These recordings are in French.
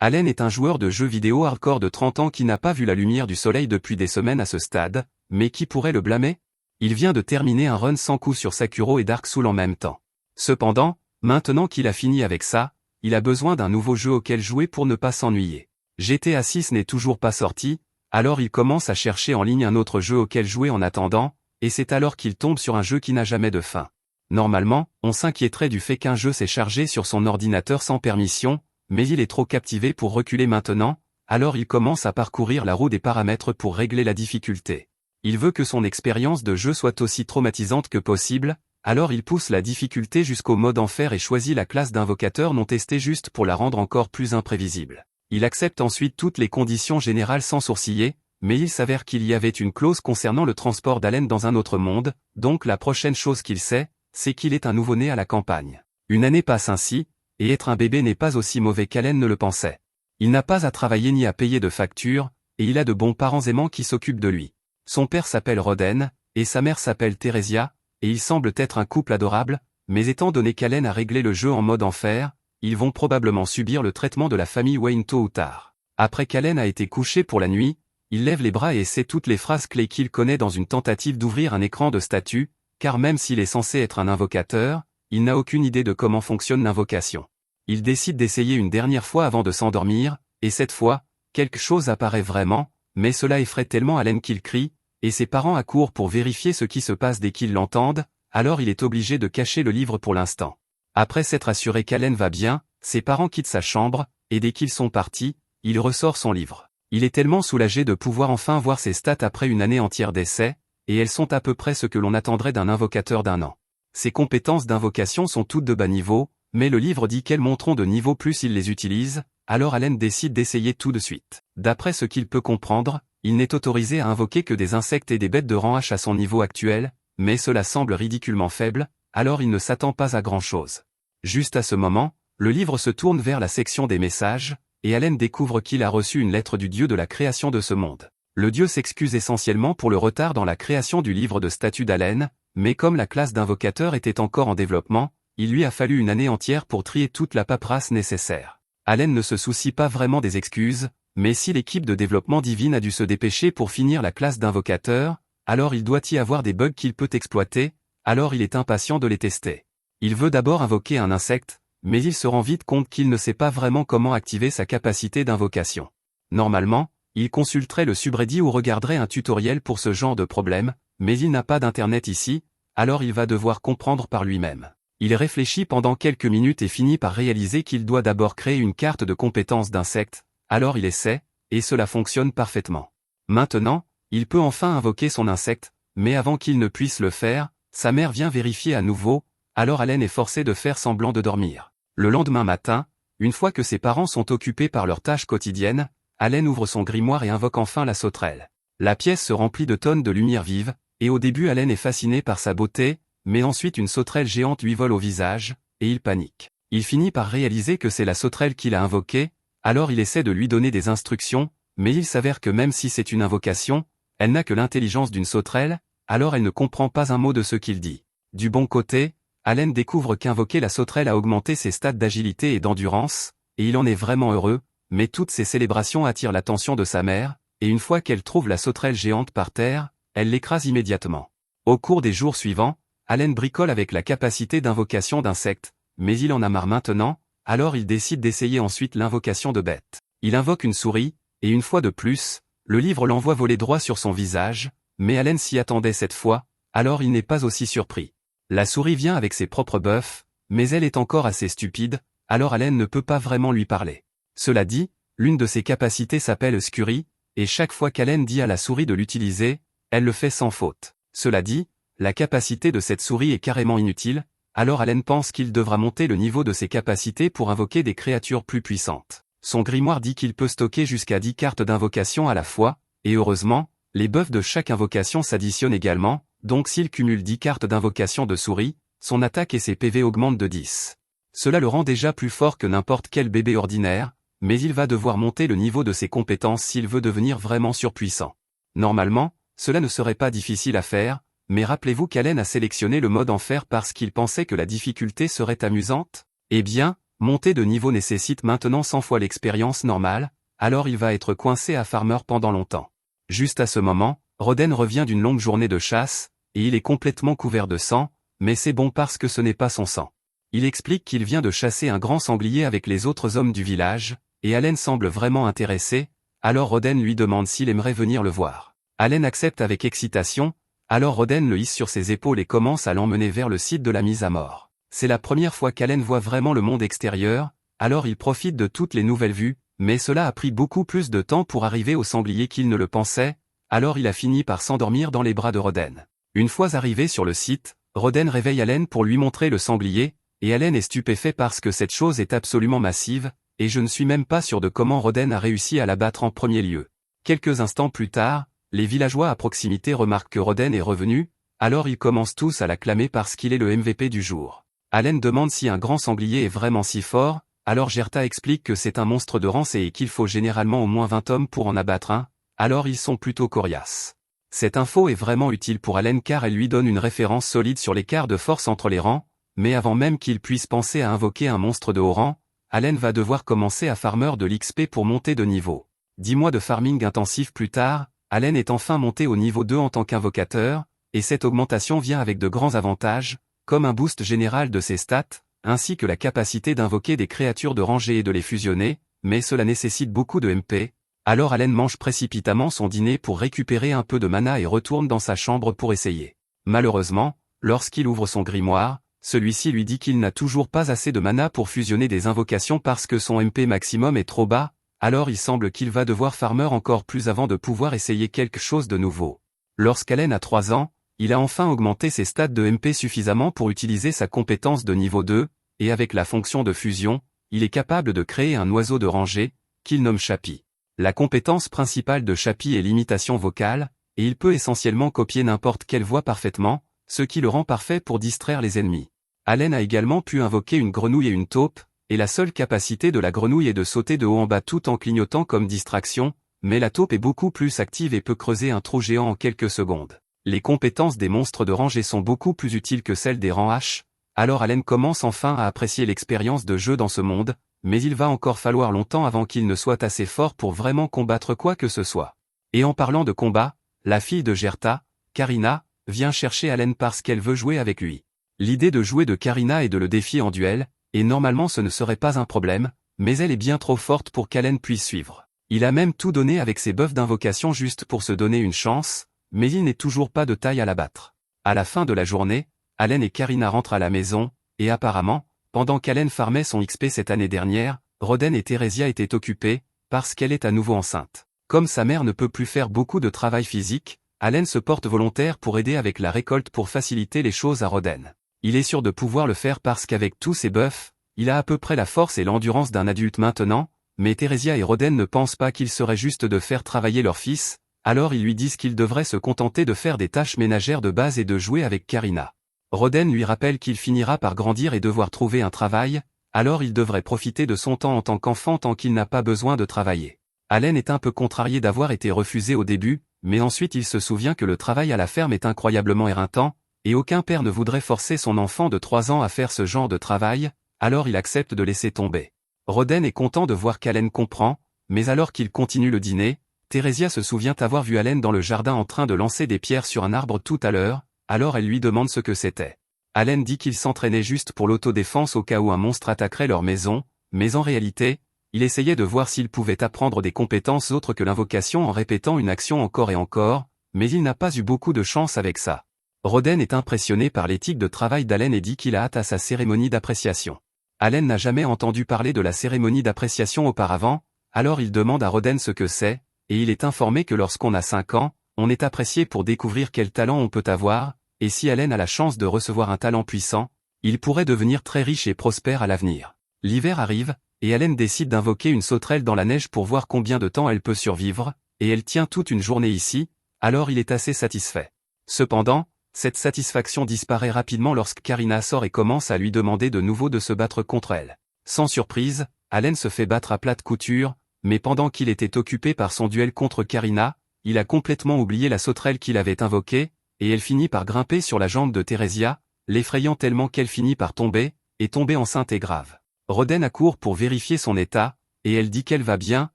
Allen est un joueur de jeux vidéo hardcore de 30 ans qui n'a pas vu la lumière du soleil depuis des semaines à ce stade, mais qui pourrait le blâmer? Il vient de terminer un run sans coup sur Sekiro et Dark Souls en même temps. Cependant, maintenant qu'il a fini avec ça, il a besoin d'un nouveau jeu auquel jouer pour ne pas s'ennuyer. GTA 6 n'est toujours pas sorti, alors il commence à chercher en ligne un autre jeu auquel jouer en attendant, et c'est alors qu'il tombe sur un jeu qui n'a jamais de fin. Normalement, on s'inquiéterait du fait qu'un jeu s'est chargé sur son ordinateur sans permission, mais il est trop captivé pour reculer maintenant, alors il commence à parcourir la roue des paramètres pour régler la difficulté. Il veut que son expérience de jeu soit aussi traumatisante que possible, alors il pousse la difficulté jusqu'au mode enfer et choisit la classe d'invocateur non testée juste pour la rendre encore plus imprévisible. Il accepte ensuite toutes les conditions générales sans sourciller, mais il s'avère qu'il y avait une clause concernant le transport d'Allen dans un autre monde, donc la prochaine chose qu'il sait, c'est qu'il est un nouveau-né à la campagne. Une année passe ainsi, et être un bébé n'est pas aussi mauvais qu'Allen ne le pensait. Il n'a pas à travailler ni à payer de factures, et il a de bons parents aimants qui s'occupent de lui. Son père s'appelle Roden, et sa mère s'appelle Theresia, et ils semblent être un couple adorable, mais étant donné qu'Allen a réglé le jeu en mode enfer, ils vont probablement subir le traitement de la famille Wayne tôt ou tard. Après qu'Allen a été couché pour la nuit, il lève les bras et essaie toutes les phrases clés qu'il connaît dans une tentative d'ouvrir un écran de statut, car même s'il est censé être un invocateur, il n'a aucune idée de comment fonctionne l'invocation. Il décide d'essayer une dernière fois avant de s'endormir, et cette fois, quelque chose apparaît vraiment, mais cela effraie tellement Allen qu'il crie, et ses parents accourent pour vérifier ce qui se passe dès qu'ils l'entendent, alors il est obligé de cacher le livre pour l'instant. Après s'être assuré qu'Allen va bien, ses parents quittent sa chambre, et dès qu'ils sont partis, il ressort son livre. Il est tellement soulagé de pouvoir enfin voir ses stats après une année entière d'essais, et elles sont à peu près ce que l'on attendrait d'un invocateur d'un an. Ses compétences d'invocation sont toutes de bas niveau, mais le livre dit qu'elles monteront de niveau plus il les utilise, alors Allen décide d'essayer tout de suite. D'après ce qu'il peut comprendre, il n'est autorisé à invoquer que des insectes et des bêtes de rang H à son niveau actuel, mais cela semble ridiculement faible, alors il ne s'attend pas à grand-chose. Juste à ce moment, le livre se tourne vers la section des messages, et Allen découvre qu'il a reçu une lettre du dieu de la création de ce monde. Le dieu s'excuse essentiellement pour le retard dans la création du livre de statut d'Allen, mais comme la classe d'invocateur était encore en développement, il lui a fallu une année entière pour trier toute la paperasse nécessaire. Allen ne se soucie pas vraiment des excuses, mais si l'équipe de développement divine a dû se dépêcher pour finir la classe d'invocateur, alors il doit y avoir des bugs qu'il peut exploiter, alors il est impatient de les tester. Il veut d'abord invoquer un insecte, mais il se rend vite compte qu'il ne sait pas vraiment comment activer sa capacité d'invocation. Normalement, il consulterait le subreddit ou regarderait un tutoriel pour ce genre de problème, mais il n'a pas d'internet ici, alors il va devoir comprendre par lui-même. Il réfléchit pendant quelques minutes et finit par réaliser qu'il doit d'abord créer une carte de compétences d'insectes, alors il essaie, et cela fonctionne parfaitement. Maintenant, il peut enfin invoquer son insecte, mais avant qu'il ne puisse le faire, sa mère vient vérifier à nouveau, alors Allen est forcé de faire semblant de dormir. Le lendemain matin, une fois que ses parents sont occupés par leurs tâches quotidiennes, Allen ouvre son grimoire et invoque enfin la sauterelle. La pièce se remplit de tonnes de lumière vive, et au début Allen est fasciné par sa beauté, mais ensuite une sauterelle géante lui vole au visage, et il panique. Il finit par réaliser que c'est la sauterelle qu'il a invoquée, alors il essaie de lui donner des instructions, mais il s'avère que même si c'est une invocation, elle n'a que l'intelligence d'une sauterelle, alors elle ne comprend pas un mot de ce qu'il dit. Du bon côté, Allen découvre qu'invoquer la sauterelle a augmenté ses stats d'agilité et d'endurance, et il en est vraiment heureux, mais toutes ces célébrations attirent l'attention de sa mère, et une fois qu'elle trouve la sauterelle géante par terre, elle l'écrase immédiatement. Au cours des jours suivants, Allen bricole avec la capacité d'invocation d'insectes, mais il en a marre maintenant, alors il décide d'essayer ensuite l'invocation de bêtes. Il invoque une souris, et une fois de plus, le livre l'envoie voler droit sur son visage, mais Allen s'y attendait cette fois, alors il n'est pas aussi surpris. La souris vient avec ses propres buffs, mais elle est encore assez stupide, alors Allen ne peut pas vraiment lui parler. Cela dit, l'une de ses capacités s'appelle Scurry, et chaque fois qu'Allen dit à la souris de l'utiliser, elle le fait sans faute. Cela dit, la capacité de cette souris est carrément inutile, alors Allen pense qu'il devra monter le niveau de ses capacités pour invoquer des créatures plus puissantes. Son grimoire dit qu'il peut stocker jusqu'à 10 cartes d'invocation à la fois, et heureusement, les buffs de chaque invocation s'additionnent également, donc s'il cumule 10 cartes d'invocation de souris, son attaque et ses PV augmentent de 10. Cela le rend déjà plus fort que n'importe quel bébé ordinaire, mais il va devoir monter le niveau de ses compétences s'il veut devenir vraiment surpuissant. Normalement, cela ne serait pas difficile à faire, mais rappelez-vous qu'Allen a sélectionné le mode enfer parce qu'il pensait que la difficulté serait amusante? Eh bien, Monter de niveau nécessite maintenant 100 fois l'expérience normale, alors il va être coincé à Farmer pendant longtemps. Juste à ce moment, Roden revient d'une longue journée de chasse, et il est complètement couvert de sang, mais c'est bon parce que ce n'est pas son sang. Il explique qu'il vient de chasser un grand sanglier avec les autres hommes du village, et Allen semble vraiment intéressé, alors Roden lui demande s'il aimerait venir le voir. Allen accepte avec excitation, alors Roden le hisse sur ses épaules et commence à l'emmener vers le site de la mise à mort. C'est la première fois qu'Allen voit vraiment le monde extérieur, alors il profite de toutes les nouvelles vues, mais cela a pris beaucoup plus de temps pour arriver au sanglier qu'il ne le pensait, alors il a fini par s'endormir dans les bras de Roden. Une fois arrivé sur le site, Roden réveille Allen pour lui montrer le sanglier, et Allen est stupéfait parce que cette chose est absolument massive, et je ne suis même pas sûr de comment Roden a réussi à l'abattre en premier lieu. Quelques instants plus tard, les villageois à proximité remarquent que Roden est revenu, alors ils commencent tous à l'acclamer parce qu'il est le MVP du jour. Allen demande si un grand sanglier est vraiment si fort, alors Gerta explique que c'est un monstre de rancée et qu'il faut généralement au moins 20 hommes pour en abattre un, alors ils sont plutôt coriaces. Cette info est vraiment utile pour Allen car elle lui donne une référence solide sur l'écart de force entre les rangs, mais avant même qu'il puisse penser à invoquer un monstre de haut rang, Allen va devoir commencer à farmer de l'XP pour monter de niveau. 10 mois de farming intensif plus tard, Allen est enfin monté au niveau 2 en tant qu'invocateur, et cette augmentation vient avec de grands avantages, comme un boost général de ses stats, ainsi que la capacité d'invoquer des créatures de rangée et de les fusionner, mais cela nécessite beaucoup de MP, alors Allen mange précipitamment son dîner pour récupérer un peu de mana et retourne dans sa chambre pour essayer. Malheureusement, lorsqu'il ouvre son grimoire, celui-ci lui dit qu'il n'a toujours pas assez de mana pour fusionner des invocations parce que son MP maximum est trop bas, alors il semble qu'il va devoir farmer encore plus avant de pouvoir essayer quelque chose de nouveau. Lorsqu'Allen a 3 ans, il a enfin augmenté ses stats de MP suffisamment pour utiliser sa compétence de niveau 2, et avec la fonction de fusion, il est capable de créer un oiseau de rangée, qu'il nomme Chappie. La compétence principale de Chappie est l'imitation vocale, et il peut essentiellement copier n'importe quelle voix parfaitement, ce qui le rend parfait pour distraire les ennemis. Allen a également pu invoquer une grenouille et une taupe, et la seule capacité de la grenouille est de sauter de haut en bas tout en clignotant comme distraction, mais la taupe est beaucoup plus active et peut creuser un trou géant en quelques secondes. Les compétences des monstres de rangée sont beaucoup plus utiles que celles des rangs H, alors Allen commence enfin à apprécier l'expérience de jeu dans ce monde, mais il va encore falloir longtemps avant qu'il ne soit assez fort pour vraiment combattre quoi que ce soit. Et en parlant de combat, la fille de Gerta, Karina, vient chercher Allen parce qu'elle veut jouer avec lui. L'idée de jouer de Karina est de le défier en duel, et normalement ce ne serait pas un problème, mais elle est bien trop forte pour qu'Allen puisse suivre. Il a même tout donné avec ses buffs d'invocation juste pour se donner une chance, mais il n'est toujours pas de taille à la battre. À la fin de la journée, Allen et Karina rentrent à la maison, et apparemment, pendant qu'Allen farmait son XP cette année dernière, Roden et Theresia étaient occupés, parce qu'elle est à nouveau enceinte. Comme sa mère ne peut plus faire beaucoup de travail physique, Allen se porte volontaire pour aider avec la récolte pour faciliter les choses à Roden. Il est sûr de pouvoir le faire parce qu'avec tous ses buffs, il a à peu près la force et l'endurance d'un adulte maintenant, mais Theresia et Roden ne pensent pas qu'il serait juste de faire travailler leur fils, alors ils lui disent qu'il devrait se contenter de faire des tâches ménagères de base et de jouer avec Karina. Roden lui rappelle qu'il finira par grandir et devoir trouver un travail, alors il devrait profiter de son temps en tant qu'enfant tant qu'il n'a pas besoin de travailler. Allen est un peu contrarié d'avoir été refusé au début, mais ensuite il se souvient que le travail à la ferme est incroyablement éreintant, et aucun père ne voudrait forcer son enfant de 3 ans à faire ce genre de travail, alors il accepte de laisser tomber. Roden est content de voir qu'Allen comprend, mais alors qu'il continue le dîner, Theresia se souvient avoir vu Allen dans le jardin en train de lancer des pierres sur un arbre tout à l'heure, alors elle lui demande ce que c'était. Allen dit qu'il s'entraînait juste pour l'autodéfense au cas où un monstre attaquerait leur maison, mais en réalité, il essayait de voir s'il pouvait apprendre des compétences autres que l'invocation en répétant une action encore et encore, mais il n'a pas eu beaucoup de chance avec ça. Roden est impressionné par l'éthique de travail d'Allen et dit qu'il a hâte à sa cérémonie d'appréciation. Allen n'a jamais entendu parler de la cérémonie d'appréciation auparavant, alors il demande à Roden ce que c'est, et il est informé que lorsqu'on a 5 ans, on est apprécié pour découvrir quel talent on peut avoir, et si Allen a la chance de recevoir un talent puissant, il pourrait devenir très riche et prospère à l'avenir. L'hiver arrive, et Allen décide d'invoquer une sauterelle dans la neige pour voir combien de temps elle peut survivre, et elle tient toute une journée ici, alors il est assez satisfait. Cependant, cette satisfaction disparaît rapidement lorsque Karina sort et commence à lui demander de nouveau de se battre contre elle. Sans surprise, Allen se fait battre à plate couture, mais pendant qu'il était occupé par son duel contre Karina, il a complètement oublié la sauterelle qu'il avait invoquée, et elle finit par grimper sur la jambe de Theresia, l'effrayant tellement qu'elle finit par tomber, et tomber enceinte est grave. Roden accourt pour vérifier son état, et elle dit qu'elle va bien,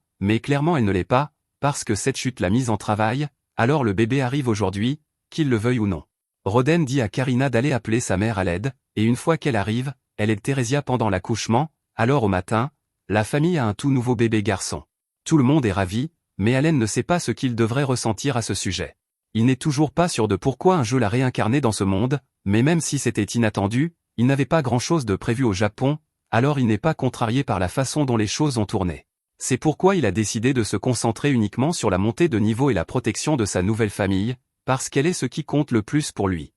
mais clairement elle ne l'est pas, parce que cette chute l'a mise en travail, alors le bébé arrive aujourd'hui, qu'il le veuille ou non. Roden dit à Karina d'aller appeler sa mère à l'aide, et une fois qu'elle arrive, elle aide Theresia pendant l'accouchement, alors au matin, la famille a un tout nouveau bébé garçon. Tout le monde est ravi, mais Allen ne sait pas ce qu'il devrait ressentir à ce sujet. Il n'est toujours pas sûr de pourquoi un jeu l'a réincarné dans ce monde, mais même si c'était inattendu, il n'avait pas grand-chose de prévu au Japon, alors il n'est pas contrarié par la façon dont les choses ont tourné. C'est pourquoi il a décidé de se concentrer uniquement sur la montée de niveau et la protection de sa nouvelle famille, parce qu'elle est ce qui compte le plus pour lui.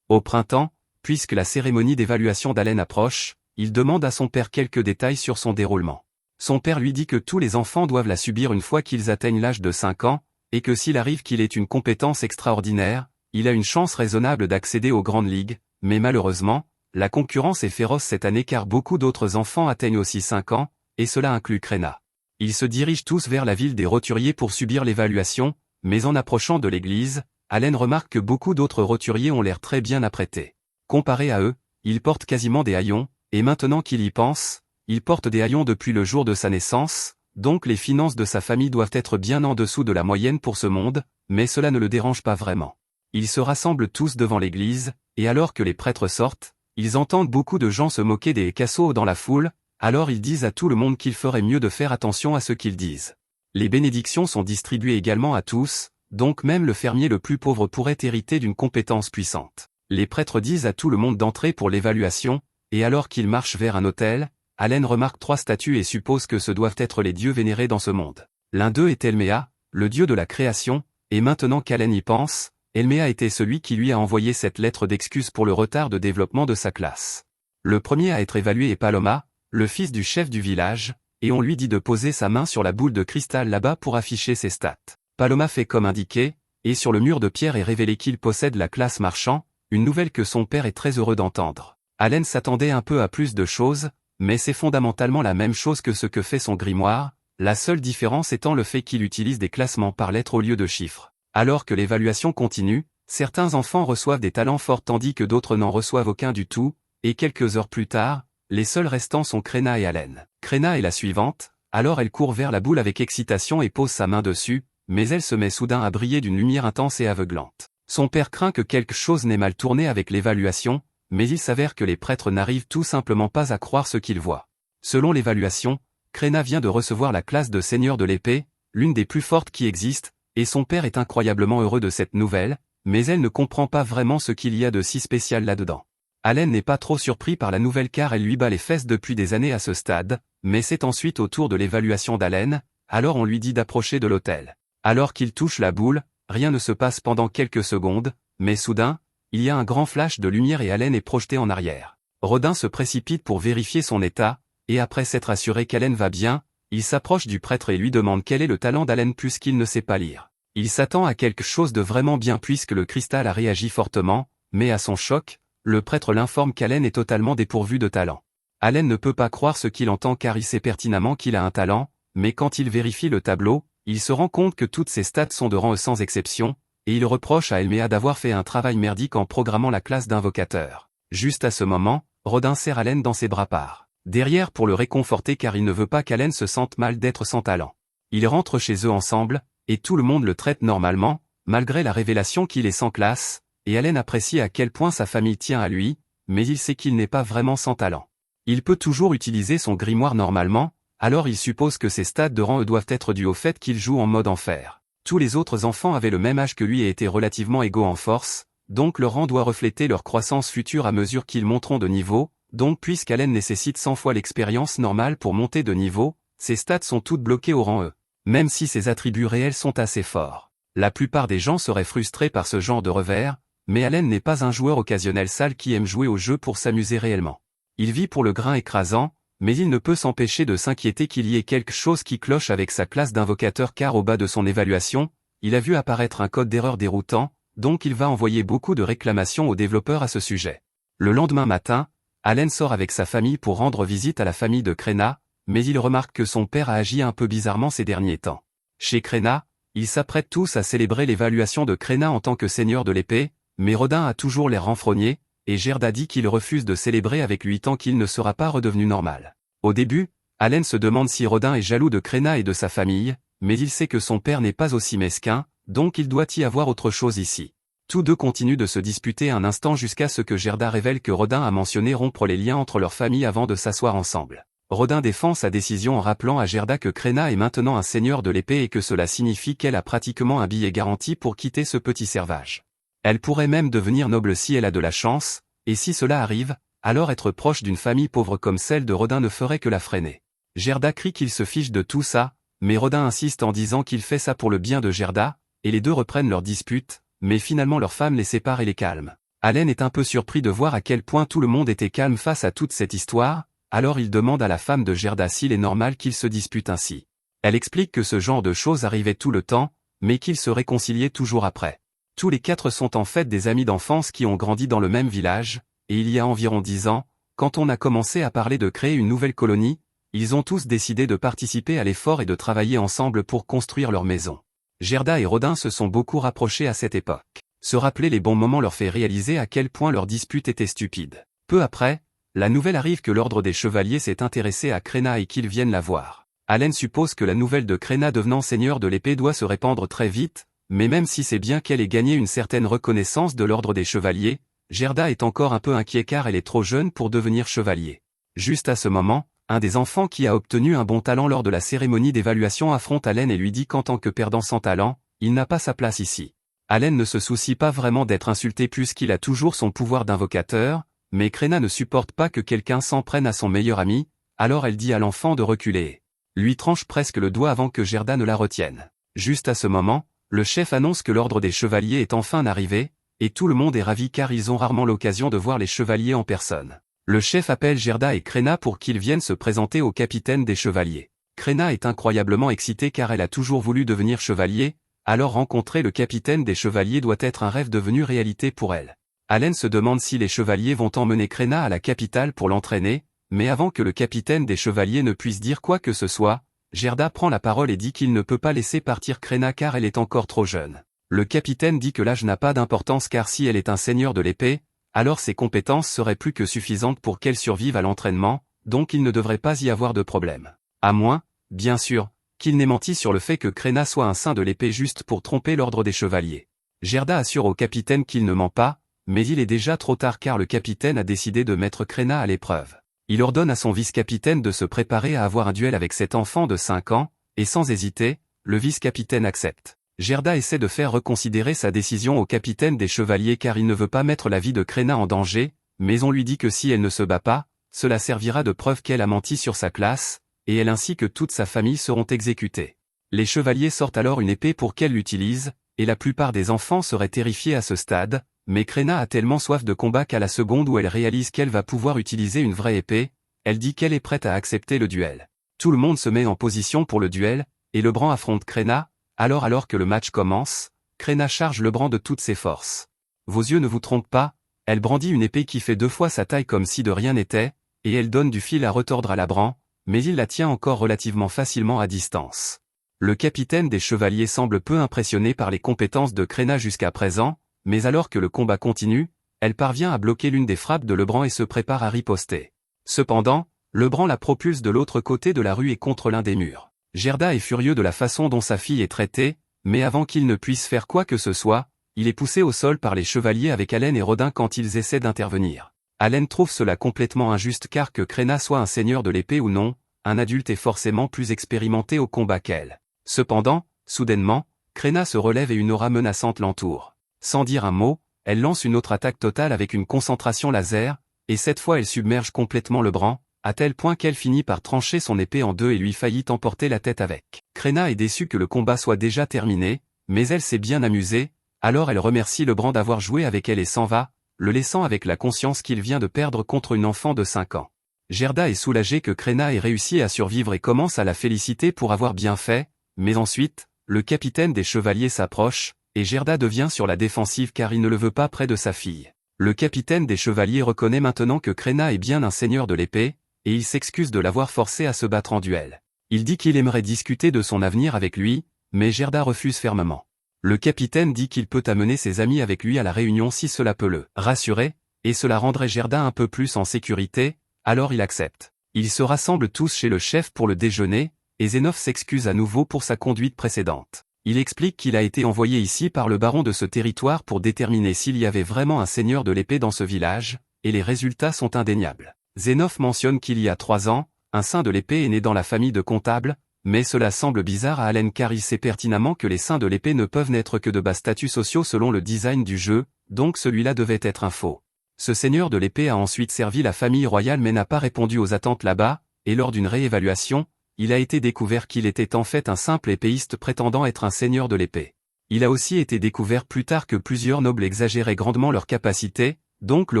Au printemps, puisque la cérémonie d'évaluation d'Allen approche, il demande à son père quelques détails sur son déroulement. Son père lui dit que tous les enfants doivent la subir une fois qu'ils atteignent l'âge de 5 ans, et que s'il arrive qu'il ait une compétence extraordinaire, il a une chance raisonnable d'accéder aux grandes ligues, mais malheureusement, la concurrence est féroce cette année car beaucoup d'autres enfants atteignent aussi 5 ans, et cela inclut Krena. Ils se dirigent tous vers la ville des roturiers pour subir l'évaluation, mais en approchant de l'église, Allen remarque que beaucoup d'autres roturiers ont l'air très bien apprêtés. Comparé à eux, ils portent quasiment des haillons, et maintenant qu'il y pense, il porte des haillons depuis le jour de sa naissance, donc les finances de sa famille doivent être bien en dessous de la moyenne pour ce monde, mais cela ne le dérange pas vraiment. Ils se rassemblent tous devant l'église, et alors que les prêtres sortent, ils entendent beaucoup de gens se moquer des cassos dans la foule, alors ils disent à tout le monde qu'il ferait mieux de faire attention à ce qu'ils disent. Les bénédictions sont distribuées également à tous, donc même le fermier le plus pauvre pourrait hériter d'une compétence puissante. Les prêtres disent à tout le monde d'entrer pour l'évaluation, et alors qu'ils marchent vers un autel, Allen remarque 3 statues et suppose que ce doivent être les dieux vénérés dans ce monde. L'un d'eux est Elméa, le dieu de la création, et maintenant qu'Allen y pense, Elméa était celui qui lui a envoyé cette lettre d'excuse pour le retard de développement de sa classe. Le premier à être évalué est Paloma, le fils du chef du village, et on lui dit de poser sa main sur la boule de cristal là-bas pour afficher ses stats. Paloma fait comme indiqué, et sur le mur de pierre est révélé qu'il possède la classe marchand, une nouvelle que son père est très heureux d'entendre. Allen s'attendait un peu à plus de choses, mais c'est fondamentalement la même chose que ce que fait son grimoire, la seule différence étant le fait qu'il utilise des classements par lettres au lieu de chiffres. Alors que l'évaluation continue, certains enfants reçoivent des talents forts tandis que d'autres n'en reçoivent aucun du tout, et quelques heures plus tard, les seuls restants sont Krena et Allen. Krena est la suivante, alors elle court vers la boule avec excitation et pose sa main dessus, mais elle se met soudain à briller d'une lumière intense et aveuglante. Son père craint que quelque chose n'ait mal tourné avec l'évaluation, mais il s'avère que les prêtres n'arrivent tout simplement pas à croire ce qu'ils voient. Selon l'évaluation, Krena vient de recevoir la classe de seigneur de l'épée, l'une des plus fortes qui existent, et son père est incroyablement heureux de cette nouvelle, mais elle ne comprend pas vraiment ce qu'il y a de si spécial là-dedans. Allen n'est pas trop surpris par la nouvelle car elle lui bat les fesses depuis des années à ce stade, mais c'est ensuite au tour de l'évaluation d'Allen, alors on lui dit d'approcher de l'autel. Alors qu'il touche la boule, rien ne se passe pendant quelques secondes, mais soudain, il y a un grand flash de lumière et Allen est projeté en arrière. Rodin se précipite pour vérifier son état, et après s'être assuré qu'Allen va bien, il s'approche du prêtre et lui demande quel est le talent d'Allen puisqu'il ne sait pas lire. Il s'attend à quelque chose de vraiment bien puisque le cristal a réagi fortement, mais à son choc, le prêtre l'informe qu'Allen est totalement dépourvu de talent. Allen ne peut pas croire ce qu'il entend car il sait pertinemment qu'il a un talent, mais quand il vérifie le tableau, il se rend compte que toutes ses stats sont de rang E sans exception, et il reproche à Elméa d'avoir fait un travail merdique en programmant la classe d'invocateur. Juste à ce moment, Rodin serre Allen dans ses bras part derrière pour le réconforter car il ne veut pas qu'Allen se sente mal d'être sans talent. Ils rentrent chez eux ensemble, et tout le monde le traite normalement, malgré la révélation qu'il est sans classe, et Allen apprécie à quel point sa famille tient à lui, mais il sait qu'il n'est pas vraiment sans talent. Il peut toujours utiliser son grimoire normalement, alors il suppose que ses stats de rang E doivent être dus au fait qu'il joue en mode enfer. Tous les autres enfants avaient le même âge que lui et étaient relativement égaux en force, donc leur rang doit refléter leur croissance future à mesure qu'ils monteront de niveau, donc puisqu'Allen nécessite 100 fois l'expérience normale pour monter de niveau, ses stats sont toutes bloquées au rang E, même si ses attributs réels sont assez forts. La plupart des gens seraient frustrés par ce genre de revers, mais Allen n'est pas un joueur occasionnel sale qui aime jouer au jeu pour s'amuser réellement. Il vit pour le grain écrasant, mais il ne peut s'empêcher de s'inquiéter qu'il y ait quelque chose qui cloche avec sa classe d'invocateur car au bas de son évaluation, il a vu apparaître un code d'erreur déroutant, donc il va envoyer beaucoup de réclamations aux développeurs à ce sujet. Le lendemain matin, Allen sort avec sa famille pour rendre visite à la famille de Krena, mais il remarque que son père a agi un peu bizarrement ces derniers temps. Chez Krena, ils s'apprêtent tous à célébrer l'évaluation de Krena en tant que seigneur de l'épée, mais Rodin a toujours l'air renfrogné, et Gerda dit qu'il refuse de célébrer avec lui tant qu'il ne sera pas redevenu normal. Au début, Allen se demande si Rodin est jaloux de Crenna et de sa famille, mais il sait que son père n'est pas aussi mesquin, donc il doit y avoir autre chose ici. Tous deux continuent de se disputer un instant jusqu'à ce que Gerda révèle que Rodin a mentionné rompre les liens entre leurs familles avant de s'asseoir ensemble. Rodin défend sa décision en rappelant à Gerda que Crenna est maintenant un seigneur de l'épée et que cela signifie qu'elle a pratiquement un billet garanti pour quitter ce petit servage. Elle pourrait même devenir noble si elle a de la chance, et si cela arrive, alors être proche d'une famille pauvre comme celle de Rodin ne ferait que la freiner. Gerda crie qu'il se fiche de tout ça, mais Rodin insiste en disant qu'il fait ça pour le bien de Gerda, et les deux reprennent leur dispute, mais finalement leur femme les sépare et les calme. Allen est un peu surpris de voir à quel point tout le monde était calme face à toute cette histoire, alors il demande à la femme de Gerda s'il est normal qu'ils se disputent ainsi. Elle explique que ce genre de choses arrivait tout le temps, mais qu'ils se réconciliaient toujours après. Tous les quatre sont en fait des amis d'enfance qui ont grandi dans le même village, et il y a environ 10 ans, quand on a commencé à parler de créer une nouvelle colonie, ils ont tous décidé de participer à l'effort et de travailler ensemble pour construire leur maison. Gerda et Rodin se sont beaucoup rapprochés à cette époque. Se rappeler les bons moments leur fait réaliser à quel point leur dispute était stupide. Peu après, la nouvelle arrive que l'ordre des chevaliers s'est intéressé à Crenna et qu'ils viennent la voir. Allen suppose que la nouvelle de Crenna devenant seigneur de l'épée doit se répandre très vite, mais même si c'est bien qu'elle ait gagné une certaine reconnaissance de l'ordre des chevaliers, Gerda est encore un peu inquiet car elle est trop jeune pour devenir chevalier. Juste à ce moment, un des enfants qui a obtenu un bon talent lors de la cérémonie d'évaluation affronte Allen et lui dit qu'en tant que perdant sans talent, il n'a pas sa place ici. Allen ne se soucie pas vraiment d'être insulté puisqu'il a toujours son pouvoir d'invocateur, mais Crenna ne supporte pas que quelqu'un s'en prenne à son meilleur ami, alors elle dit à l'enfant de reculer. Lui tranche presque le doigt avant que Gerda ne la retienne. Juste à ce moment, le chef annonce que l'ordre des chevaliers est enfin arrivé, et tout le monde est ravi car ils ont rarement l'occasion de voir les chevaliers en personne. Le chef appelle Gerda et Crenna pour qu'ils viennent se présenter au capitaine des chevaliers. Crenna est incroyablement excitée car elle a toujours voulu devenir chevalier, alors rencontrer le capitaine des chevaliers doit être un rêve devenu réalité pour elle. Allen se demande si les chevaliers vont emmener Crenna à la capitale pour l'entraîner, mais avant que le capitaine des chevaliers ne puisse dire quoi que ce soit, Gerda prend la parole et dit qu'il ne peut pas laisser partir Crenna car elle est encore trop jeune. Le capitaine dit que l'âge n'a pas d'importance car si elle est un seigneur de l'épée, alors ses compétences seraient plus que suffisantes pour qu'elle survive à l'entraînement, donc il ne devrait pas y avoir de problème. À moins, bien sûr, qu'il n'ait menti sur le fait que Crenna soit un saint de l'épée juste pour tromper l'ordre des chevaliers. Gerda assure au capitaine qu'il ne ment pas, mais il est déjà trop tard car le capitaine a décidé de mettre Crenna à l'épreuve. Il ordonne à son vice-capitaine de se préparer à avoir un duel avec cet enfant de 5 ans, et sans hésiter, le vice-capitaine accepte. Gerda essaie de faire reconsidérer sa décision au capitaine des chevaliers car il ne veut pas mettre la vie de Crenna en danger, mais on lui dit que si elle ne se bat pas, cela servira de preuve qu'elle a menti sur sa classe, et elle ainsi que toute sa famille seront exécutés. Les chevaliers sortent alors une épée pour qu'elle l'utilise, et la plupart des enfants seraient terrifiés à ce stade, mais Crenna a tellement soif de combat qu'à la seconde où elle réalise qu'elle va pouvoir utiliser une vraie épée, elle dit qu'elle est prête à accepter le duel. Tout le monde se met en position pour le duel, et Lebrun affronte Crenna. Alors que le match commence, Crenna charge Lebrun de toutes ses forces. Vos yeux ne vous trompent pas, elle brandit une épée qui fait 2 fois sa taille comme si de rien n'était, et elle donne du fil à retordre à Lebrun, mais il la tient encore relativement facilement à distance. Le capitaine des chevaliers semble peu impressionné par les compétences de Crenna jusqu'à présent, mais alors que le combat continue, elle parvient à bloquer l'une des frappes de Lebrun et se prépare à riposter. Cependant, Lebrun la propulse de l'autre côté de la rue et contre l'un des murs. Gerda est furieux de la façon dont sa fille est traitée, mais avant qu'il ne puisse faire quoi que ce soit, il est poussé au sol par les chevaliers avec Allen et Rodin quand ils essaient d'intervenir. Allen trouve cela complètement injuste car que Crenna soit un seigneur de l'épée ou non, un adulte est forcément plus expérimenté au combat qu'elle. Cependant, soudainement, Crenna se relève et une aura menaçante l'entoure. Sans dire un mot, elle lance une autre attaque totale avec une concentration laser, et cette fois elle submerge complètement Lebrun, à tel point qu'elle finit par trancher son épée en deux et lui faillit emporter la tête avec. Crenna est déçue que le combat soit déjà terminé, mais elle s'est bien amusée, alors elle remercie Lebrun d'avoir joué avec elle et s'en va, le laissant avec la conscience qu'il vient de perdre contre une enfant de 5 ans. Gerda est soulagée que Crenna ait réussi à survivre et commence à la féliciter pour avoir bien fait, mais ensuite, le capitaine des chevaliers s'approche, et Gerda devient sur la défensive car il ne le veut pas près de sa fille. Le capitaine des chevaliers reconnaît maintenant que Crenna est bien un seigneur de l'épée, et il s'excuse de l'avoir forcé à se battre en duel. Il dit qu'il aimerait discuter de son avenir avec lui, mais Gerda refuse fermement. Le capitaine dit qu'il peut amener ses amis avec lui à la réunion si cela peut le rassurer, et cela rendrait Gerda un peu plus en sécurité, alors il accepte. Ils se rassemblent tous chez le chef pour le déjeuner, et Zénov s'excuse à nouveau pour sa conduite précédente. Il explique qu'il a été envoyé ici par le baron de ce territoire pour déterminer s'il y avait vraiment un seigneur de l'épée dans ce village, et les résultats sont indéniables. Zénov mentionne qu'il y a 3 ans, un saint de l'épée est né dans la famille de comptables, mais cela semble bizarre à Allen car il sait pertinemment que les saints de l'épée ne peuvent n'être que de bas statuts sociaux selon le design du jeu, donc celui-là devait être un faux. Ce seigneur de l'épée a ensuite servi la famille royale mais n'a pas répondu aux attentes là-bas, et lors d'une réévaluation, il a été découvert qu'il était en fait un simple épéiste prétendant être un seigneur de l'épée. Il a aussi été découvert plus tard que plusieurs nobles exagéraient grandement leurs capacités, donc le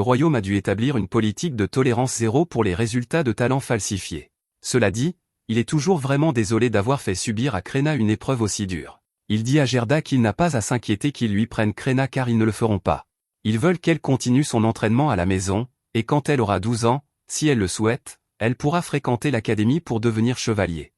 royaume a dû établir une politique de tolérance zéro pour les résultats de talents falsifiés. Cela dit, il est toujours vraiment désolé d'avoir fait subir à Krenna une épreuve aussi dure. Il dit à Gerda qu'il n'a pas à s'inquiéter qu'ils lui prennent Krenna car ils ne le feront pas. Ils veulent qu'elle continue son entraînement à la maison, et quand elle aura 12 ans, si elle le souhaite, elle pourra fréquenter l'académie pour devenir chevalier.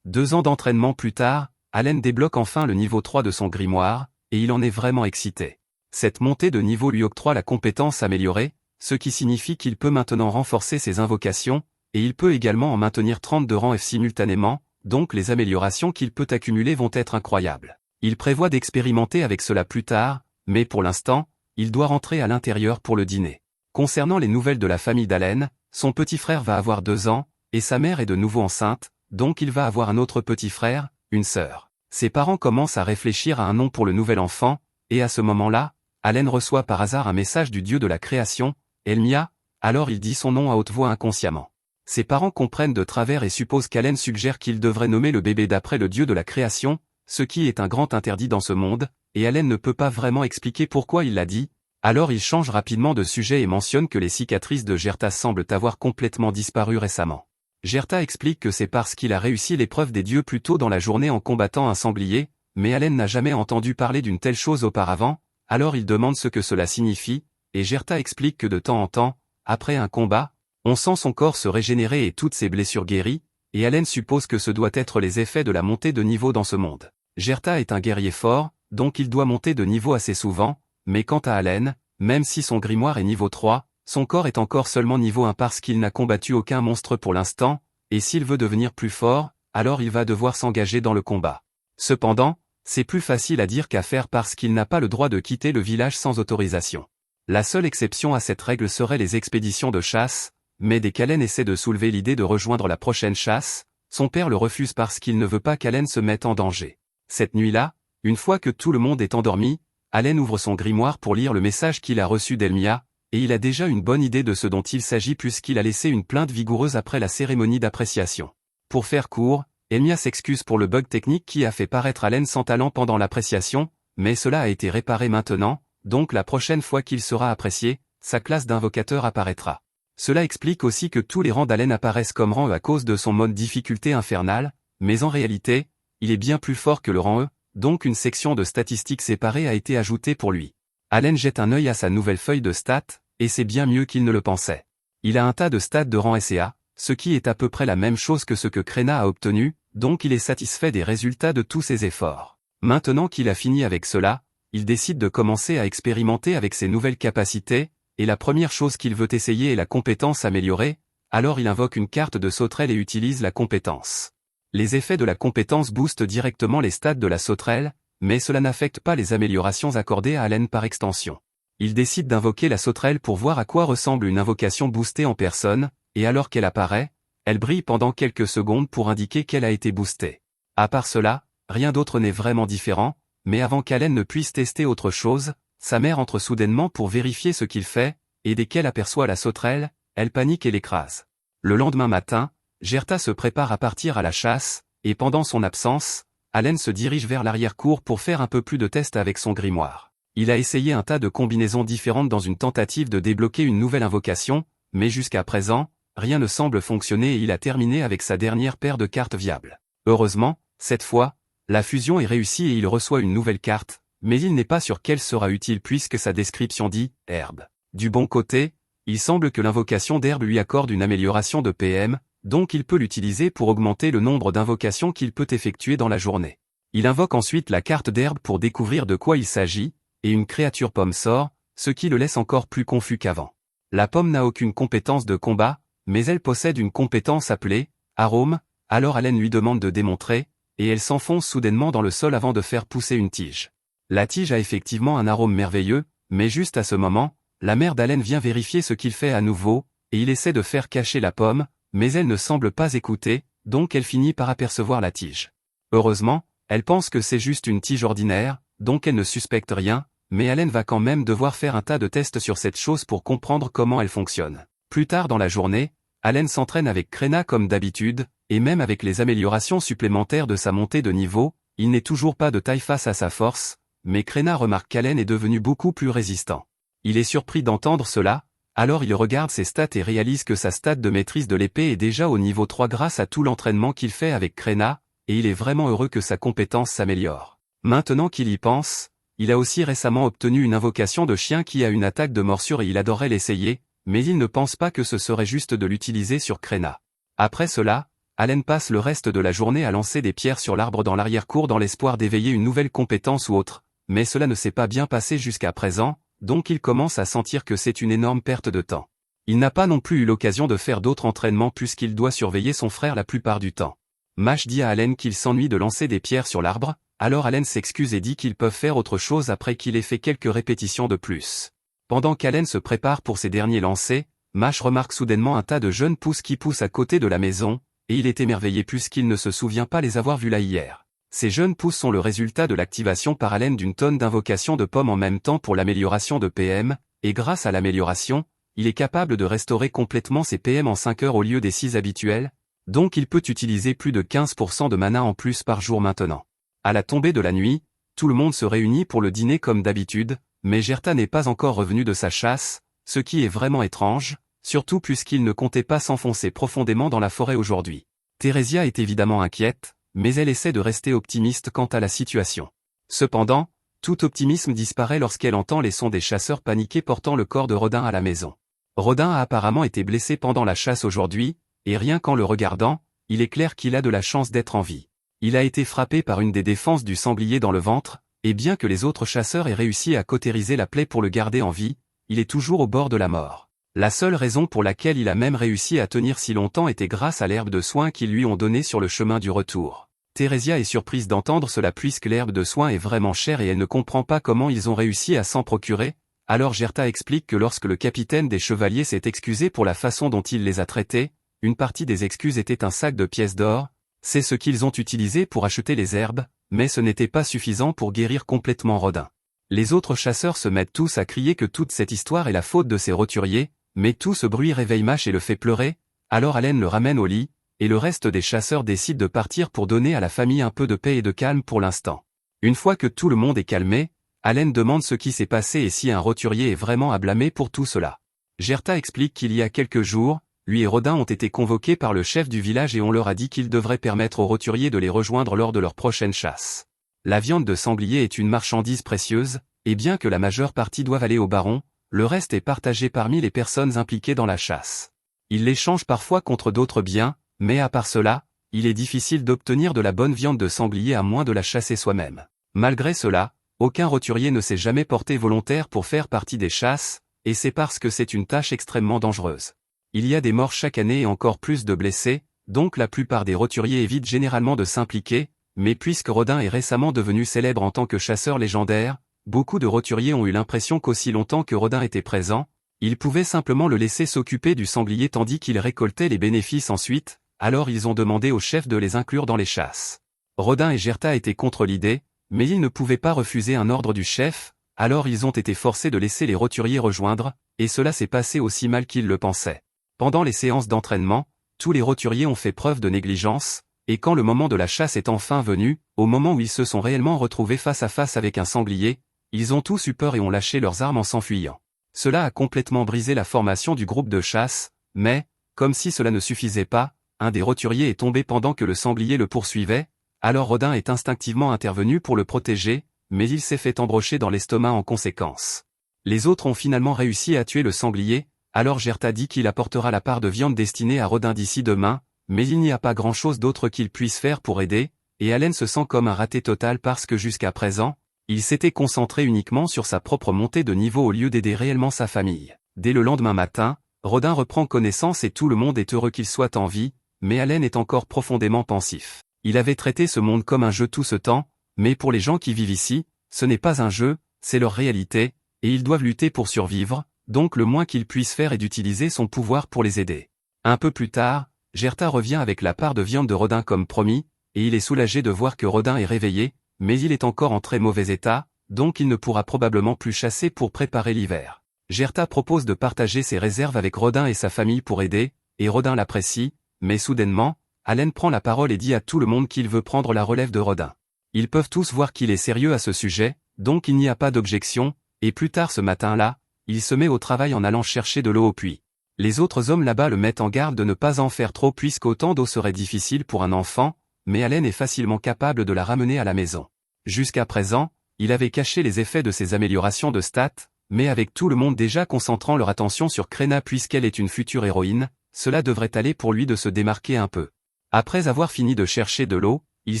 2 ans d'entraînement plus tard, Allen débloque enfin le niveau 3 de son grimoire, et il en est vraiment excité. Cette montée de niveau lui octroie la compétence améliorée, ce qui signifie qu'il peut maintenant renforcer ses invocations, et il peut également en maintenir 30 de rang F simultanément, donc les améliorations qu'il peut accumuler vont être incroyables. Il prévoit d'expérimenter avec cela plus tard, mais pour l'instant, il doit rentrer à l'intérieur pour le dîner. Concernant les nouvelles de la famille d'Allen, son petit frère va avoir 2 ans, et sa mère est de nouveau enceinte, donc il va avoir un autre petit frère, une sœur. Ses parents commencent à réfléchir à un nom pour le nouvel enfant, et à ce moment-là, Allen reçoit par hasard un message du dieu de la création, Elmia, alors il dit son nom à haute voix inconsciemment. Ses parents comprennent de travers et supposent qu'Allen suggère qu'il devrait nommer le bébé d'après le dieu de la création, ce qui est un grand interdit dans ce monde, et Allen ne peut pas vraiment expliquer pourquoi il l'a dit, alors il change rapidement de sujet et mentionne que les cicatrices de Gerta semblent avoir complètement disparu récemment. Gerta explique que c'est parce qu'il a réussi l'épreuve des dieux plus tôt dans la journée en combattant un sanglier, mais Allen n'a jamais entendu parler d'une telle chose auparavant, alors il demande ce que cela signifie, et Gerta explique que de temps en temps, après un combat, on sent son corps se régénérer et toutes ses blessures guéries, et Allen suppose que ce doit être les effets de la montée de niveau dans ce monde. Gerta est un guerrier fort, donc il doit monter de niveau assez souvent, mais quant à Allen, même si son grimoire est niveau 3, son corps est encore seulement niveau 1 parce qu'il n'a combattu aucun monstre pour l'instant, et s'il veut devenir plus fort, alors il va devoir s'engager dans le combat. Cependant, c'est plus facile à dire qu'à faire parce qu'il n'a pas le droit de quitter le village sans autorisation. La seule exception à cette règle serait les expéditions de chasse, mais dès qu'Allen essaie de soulever l'idée de rejoindre la prochaine chasse, son père le refuse parce qu'il ne veut pas qu'Allen se mette en danger. Cette nuit-là, une fois que tout le monde est endormi, Allen ouvre son grimoire pour lire le message qu'il a reçu d'Elmia, et il a déjà une bonne idée de ce dont il s'agit puisqu'il a laissé une plainte vigoureuse après la cérémonie d'appréciation. Pour faire court, Elmia s'excuse pour le bug technique qui a fait paraître Allen sans talent pendant l'appréciation, mais cela a été réparé maintenant, donc la prochaine fois qu'il sera apprécié, sa classe d'invocateur apparaîtra. Cela explique aussi que tous les rangs d'Allen apparaissent comme rang E à cause de son mode difficulté infernale, mais en réalité, il est bien plus fort que le rang E, donc une section de statistiques séparée a été ajoutée pour lui. Allen jette un œil à sa nouvelle feuille de stats, et c'est bien mieux qu'il ne le pensait. Il a un tas de stats de rang S et A, ce qui est à peu près la même chose que ce que Krenna a obtenu, donc il est satisfait des résultats de tous ses efforts. Maintenant qu'il a fini avec cela, il décide de commencer à expérimenter avec ses nouvelles capacités, et la première chose qu'il veut essayer est la compétence améliorée, alors il invoque une carte de sauterelle et utilise la compétence. Les effets de la compétence boostent directement les stats de la sauterelle, mais cela n'affecte pas les améliorations accordées à Allen par extension. Il décide d'invoquer la sauterelle pour voir à quoi ressemble une invocation boostée en personne, et alors qu'elle apparaît, elle brille pendant quelques secondes pour indiquer qu'elle a été boostée. À part cela, rien d'autre n'est vraiment différent, mais avant qu'Allen ne puisse tester autre chose, sa mère entre soudainement pour vérifier ce qu'il fait, et dès qu'elle aperçoit la sauterelle, elle panique et l'écrase. Le lendemain matin, Gerta se prépare à partir à la chasse, et pendant son absence, Allen se dirige vers l'arrière-cour pour faire un peu plus de tests avec son grimoire. Il a essayé un tas de combinaisons différentes dans une tentative de débloquer une nouvelle invocation, mais jusqu'à présent, rien ne semble fonctionner et il a terminé avec sa dernière paire de cartes viables. Heureusement, cette fois, la fusion est réussie et il reçoit une nouvelle carte, mais il n'est pas sûr qu'elle sera utile puisque sa description dit « herbe ». Du bon côté, il semble que l'invocation d'herbe lui accorde une amélioration de PM, donc il peut l'utiliser pour augmenter le nombre d'invocations qu'il peut effectuer dans la journée. Il invoque ensuite la carte d'herbe pour découvrir de quoi il s'agit, et une créature pomme sort, ce qui le laisse encore plus confus qu'avant. La pomme n'a aucune compétence de combat, mais elle possède une compétence appelée arôme, alors Allen lui demande de démontrer, et elle s'enfonce soudainement dans le sol avant de faire pousser une tige. La tige a effectivement un arôme merveilleux, mais juste à ce moment, la mère d'Allen vient vérifier ce qu'il fait à nouveau, et il essaie de faire cacher la pomme, mais elle ne semble pas écouter, donc elle finit par apercevoir la tige. Heureusement, elle pense que c'est juste une tige ordinaire, donc elle ne suspecte rien, mais Allen va quand même devoir faire un tas de tests sur cette chose pour comprendre comment elle fonctionne. Plus tard dans la journée, Allen s'entraîne avec Krena comme d'habitude, et même avec les améliorations supplémentaires de sa montée de niveau, il n'est toujours pas de taille face à sa force, mais Krena remarque qu'Allen est devenu beaucoup plus résistant. Il est surpris d'entendre cela, alors il regarde ses stats et réalise que sa stat de maîtrise de l'épée est déjà au niveau 3 grâce à tout l'entraînement qu'il fait avec Krena, et il est vraiment heureux que sa compétence s'améliore. Maintenant qu'il y pense, il a aussi récemment obtenu une invocation de chien qui a une attaque de morsure et il adorerait l'essayer, mais il ne pense pas que ce serait juste de l'utiliser sur Krena. Après cela, Allen passe le reste de la journée à lancer des pierres sur l'arbre dans l'arrière-cour dans l'espoir d'éveiller une nouvelle compétence ou autre, mais cela ne s'est pas bien passé jusqu'à présent, donc il commence à sentir que c'est une énorme perte de temps. Il n'a pas non plus eu l'occasion de faire d'autres entraînements puisqu'il doit surveiller son frère la plupart du temps. Mash dit à Allen qu'il s'ennuie de lancer des pierres sur l'arbre, alors Allen s'excuse et dit qu'ils peuvent faire autre chose après qu'il ait fait quelques répétitions de plus. Pendant qu'Allen se prépare pour ses derniers lancers, Mash remarque soudainement un tas de jeunes pousses qui poussent à côté de la maison, et il est émerveillé puisqu'il ne se souvient pas les avoir vus là hier. Ces jeunes pousses sont le résultat de l'activation par Allen d'une tonne d'invocations de pommes en même temps pour l'amélioration de PM, et grâce à l'amélioration, il est capable de restaurer complètement ses PM en 5 heures au lieu des 6 habituels, donc il peut utiliser plus de 15% de mana en plus par jour maintenant. À la tombée de la nuit, tout le monde se réunit pour le dîner comme d'habitude, mais Gerta n'est pas encore revenu de sa chasse, ce qui est vraiment étrange, surtout puisqu'il ne comptait pas s'enfoncer profondément dans la forêt aujourd'hui. Theresia est évidemment inquiète, mais elle essaie de rester optimiste quant à la situation. Cependant, tout optimisme disparaît lorsqu'elle entend les sons des chasseurs paniqués portant le corps de Rodin à la maison. Rodin a apparemment été blessé pendant la chasse aujourd'hui, et rien qu'en le regardant, il est clair qu'il a de la chance d'être en vie. Il a été frappé par une des défenses du sanglier dans le ventre, et bien que les autres chasseurs aient réussi à cautériser la plaie pour le garder en vie, il est toujours au bord de la mort. La seule raison pour laquelle il a même réussi à tenir si longtemps était grâce à l'herbe de soin qu'ils lui ont donnée sur le chemin du retour. Theresia est surprise d'entendre cela puisque l'herbe de soin est vraiment chère et elle ne comprend pas comment ils ont réussi à s'en procurer, alors Gerta explique que lorsque le capitaine des chevaliers s'est excusé pour la façon dont il les a traités, une partie des excuses était un sac de pièces d'or, c'est ce qu'ils ont utilisé pour acheter les herbes, mais ce n'était pas suffisant pour guérir complètement Rodin. Les autres chasseurs se mettent tous à crier que toute cette histoire est la faute de ces roturiers, mais tout ce bruit réveille Mash et le fait pleurer, alors Allen le ramène au lit, et le reste des chasseurs décident de partir pour donner à la famille un peu de paix et de calme pour l'instant. Une fois que tout le monde est calmé, Allen demande ce qui s'est passé et si un roturier est vraiment à blâmer pour tout cela. Gerta explique qu'il y a quelques jours, lui et Rodin ont été convoqués par le chef du village et on leur a dit qu'ils devraient permettre aux roturiers de les rejoindre lors de leur prochaine chasse. La viande de sanglier est une marchandise précieuse, et bien que la majeure partie doive aller au baron, le reste est partagé parmi les personnes impliquées dans la chasse. Ils l'échangent parfois contre d'autres biens, mais à part cela, il est difficile d'obtenir de la bonne viande de sanglier à moins de la chasser soi-même. Malgré cela, aucun roturier ne s'est jamais porté volontaire pour faire partie des chasses, et c'est parce que c'est une tâche extrêmement dangereuse. Il y a des morts chaque année et encore plus de blessés, donc la plupart des roturiers évitent généralement de s'impliquer, mais puisque Rodin est récemment devenu célèbre en tant que chasseur légendaire, beaucoup de roturiers ont eu l'impression qu'aussi longtemps que Rodin était présent, ils pouvaient simplement le laisser s'occuper du sanglier tandis qu'il récoltait les bénéfices ensuite, alors ils ont demandé au chef de les inclure dans les chasses. Rodin et Gerta étaient contre l'idée, mais ils ne pouvaient pas refuser un ordre du chef, alors ils ont été forcés de laisser les roturiers rejoindre, et cela s'est passé aussi mal qu'ils le pensaient. Pendant les séances d'entraînement, tous les roturiers ont fait preuve de négligence, et quand le moment de la chasse est enfin venu, au moment où ils se sont réellement retrouvés face à face avec un sanglier, ils ont tous eu peur et ont lâché leurs armes en s'enfuyant. Cela a complètement brisé la formation du groupe de chasse, mais, comme si cela ne suffisait pas, un des roturiers est tombé pendant que le sanglier le poursuivait, alors Rodin est instinctivement intervenu pour le protéger, mais il s'est fait embrocher dans l'estomac en conséquence. Les autres ont finalement réussi à tuer le sanglier, alors Gerta dit qu'il apportera la part de viande destinée à Rodin d'ici demain, mais il n'y a pas grand-chose d'autre qu'il puisse faire pour aider, et Allen se sent comme un raté total parce que jusqu'à présent, il s'était concentré uniquement sur sa propre montée de niveau au lieu d'aider réellement sa famille. Dès le lendemain matin, Rodin reprend connaissance et tout le monde est heureux qu'il soit en vie, mais Allen est encore profondément pensif. Il avait traité ce monde comme un jeu tout ce temps, mais pour les gens qui vivent ici, ce n'est pas un jeu, c'est leur réalité, et ils doivent lutter pour survivre, donc le moins qu'ils puissent faire est d'utiliser son pouvoir pour les aider. Un peu plus tard, Gerta revient avec la part de viande de Rodin comme promis, et il est soulagé de voir que Rodin est réveillé, mais il est encore en très mauvais état, donc il ne pourra probablement plus chasser pour préparer l'hiver. Gerta propose de partager ses réserves avec Rodin et sa famille pour aider, et Rodin l'apprécie, mais soudainement, Allen prend la parole et dit à tout le monde qu'il veut prendre la relève de Rodin. Ils peuvent tous voir qu'il est sérieux à ce sujet, donc il n'y a pas d'objection, et plus tard ce matin-là, il se met au travail en allant chercher de l'eau au puits. Les autres hommes là-bas le mettent en garde de ne pas en faire trop puisqu'autant d'eau serait difficile pour un enfant, mais Allen est facilement capable de la ramener à la maison. Jusqu'à présent, il avait caché les effets de ses améliorations de stats, mais avec tout le monde déjà concentrant leur attention sur Krena puisqu'elle est une future héroïne, cela devrait aller pour lui de se démarquer un peu. Après avoir fini de chercher de l'eau, il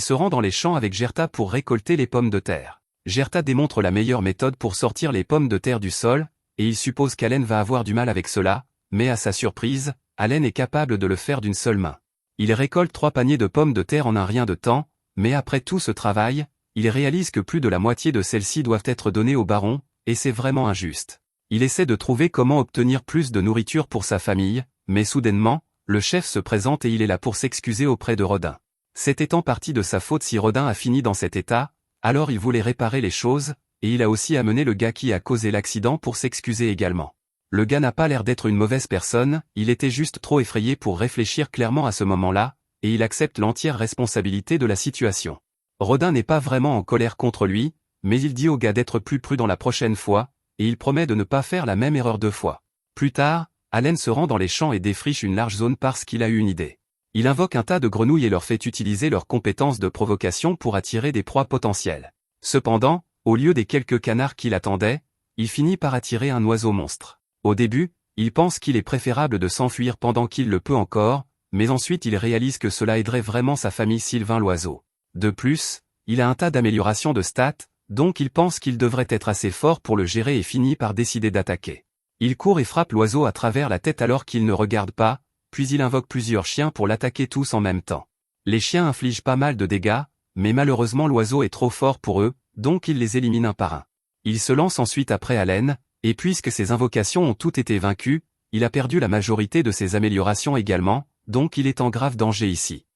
se rend dans les champs avec Gerta pour récolter les pommes de terre. Gerta démontre la meilleure méthode pour sortir les pommes de terre du sol, et il suppose qu'Allen va avoir du mal avec cela, mais à sa surprise, Allen est capable de le faire d'une seule main. Il récolte 3 paniers de pommes de terre en un rien de temps, mais après tout ce travail, il réalise que plus de la moitié de celles-ci doivent être données au baron, et c'est vraiment injuste. Il essaie de trouver comment obtenir plus de nourriture pour sa famille, mais soudainement, le chef se présente et il est là pour s'excuser auprès de Rodin. C'était en partie de sa faute si Rodin a fini dans cet état, alors il voulait réparer les choses, et il a aussi amené le gars qui a causé l'accident pour s'excuser également. Le gars n'a pas l'air d'être une mauvaise personne, il était juste trop effrayé pour réfléchir clairement à ce moment-là, et il accepte l'entière responsabilité de la situation. Rodin n'est pas vraiment en colère contre lui, mais il dit au gars d'être plus prudent la prochaine fois, et il promet de ne pas faire la même erreur 2 fois. Plus tard, Allen se rend dans les champs et défriche une large zone parce qu'il a eu une idée. Il invoque un tas de grenouilles et leur fait utiliser leurs compétences de provocation pour attirer des proies potentielles. Cependant, au lieu des quelques canards qui l'attendaient, il finit par attirer un oiseau monstre. Au début, il pense qu'il est préférable de s'enfuir pendant qu'il le peut encore, mais ensuite il réalise que cela aiderait vraiment sa famille Sylvain l'oiseau. De plus, il a un tas d'améliorations de stats, donc il pense qu'il devrait être assez fort pour le gérer et finit par décider d'attaquer. Il court et frappe l'oiseau à travers la tête alors qu'il ne regarde pas, puis il invoque plusieurs chiens pour l'attaquer tous en même temps. Les chiens infligent pas mal de dégâts, mais malheureusement l'oiseau est trop fort pour eux, donc il les élimine un par un. Il se lance ensuite après Allen, et puisque ses invocations ont toutes été vaincues, il a perdu la majorité de ses améliorations également, donc il est en grave danger ici.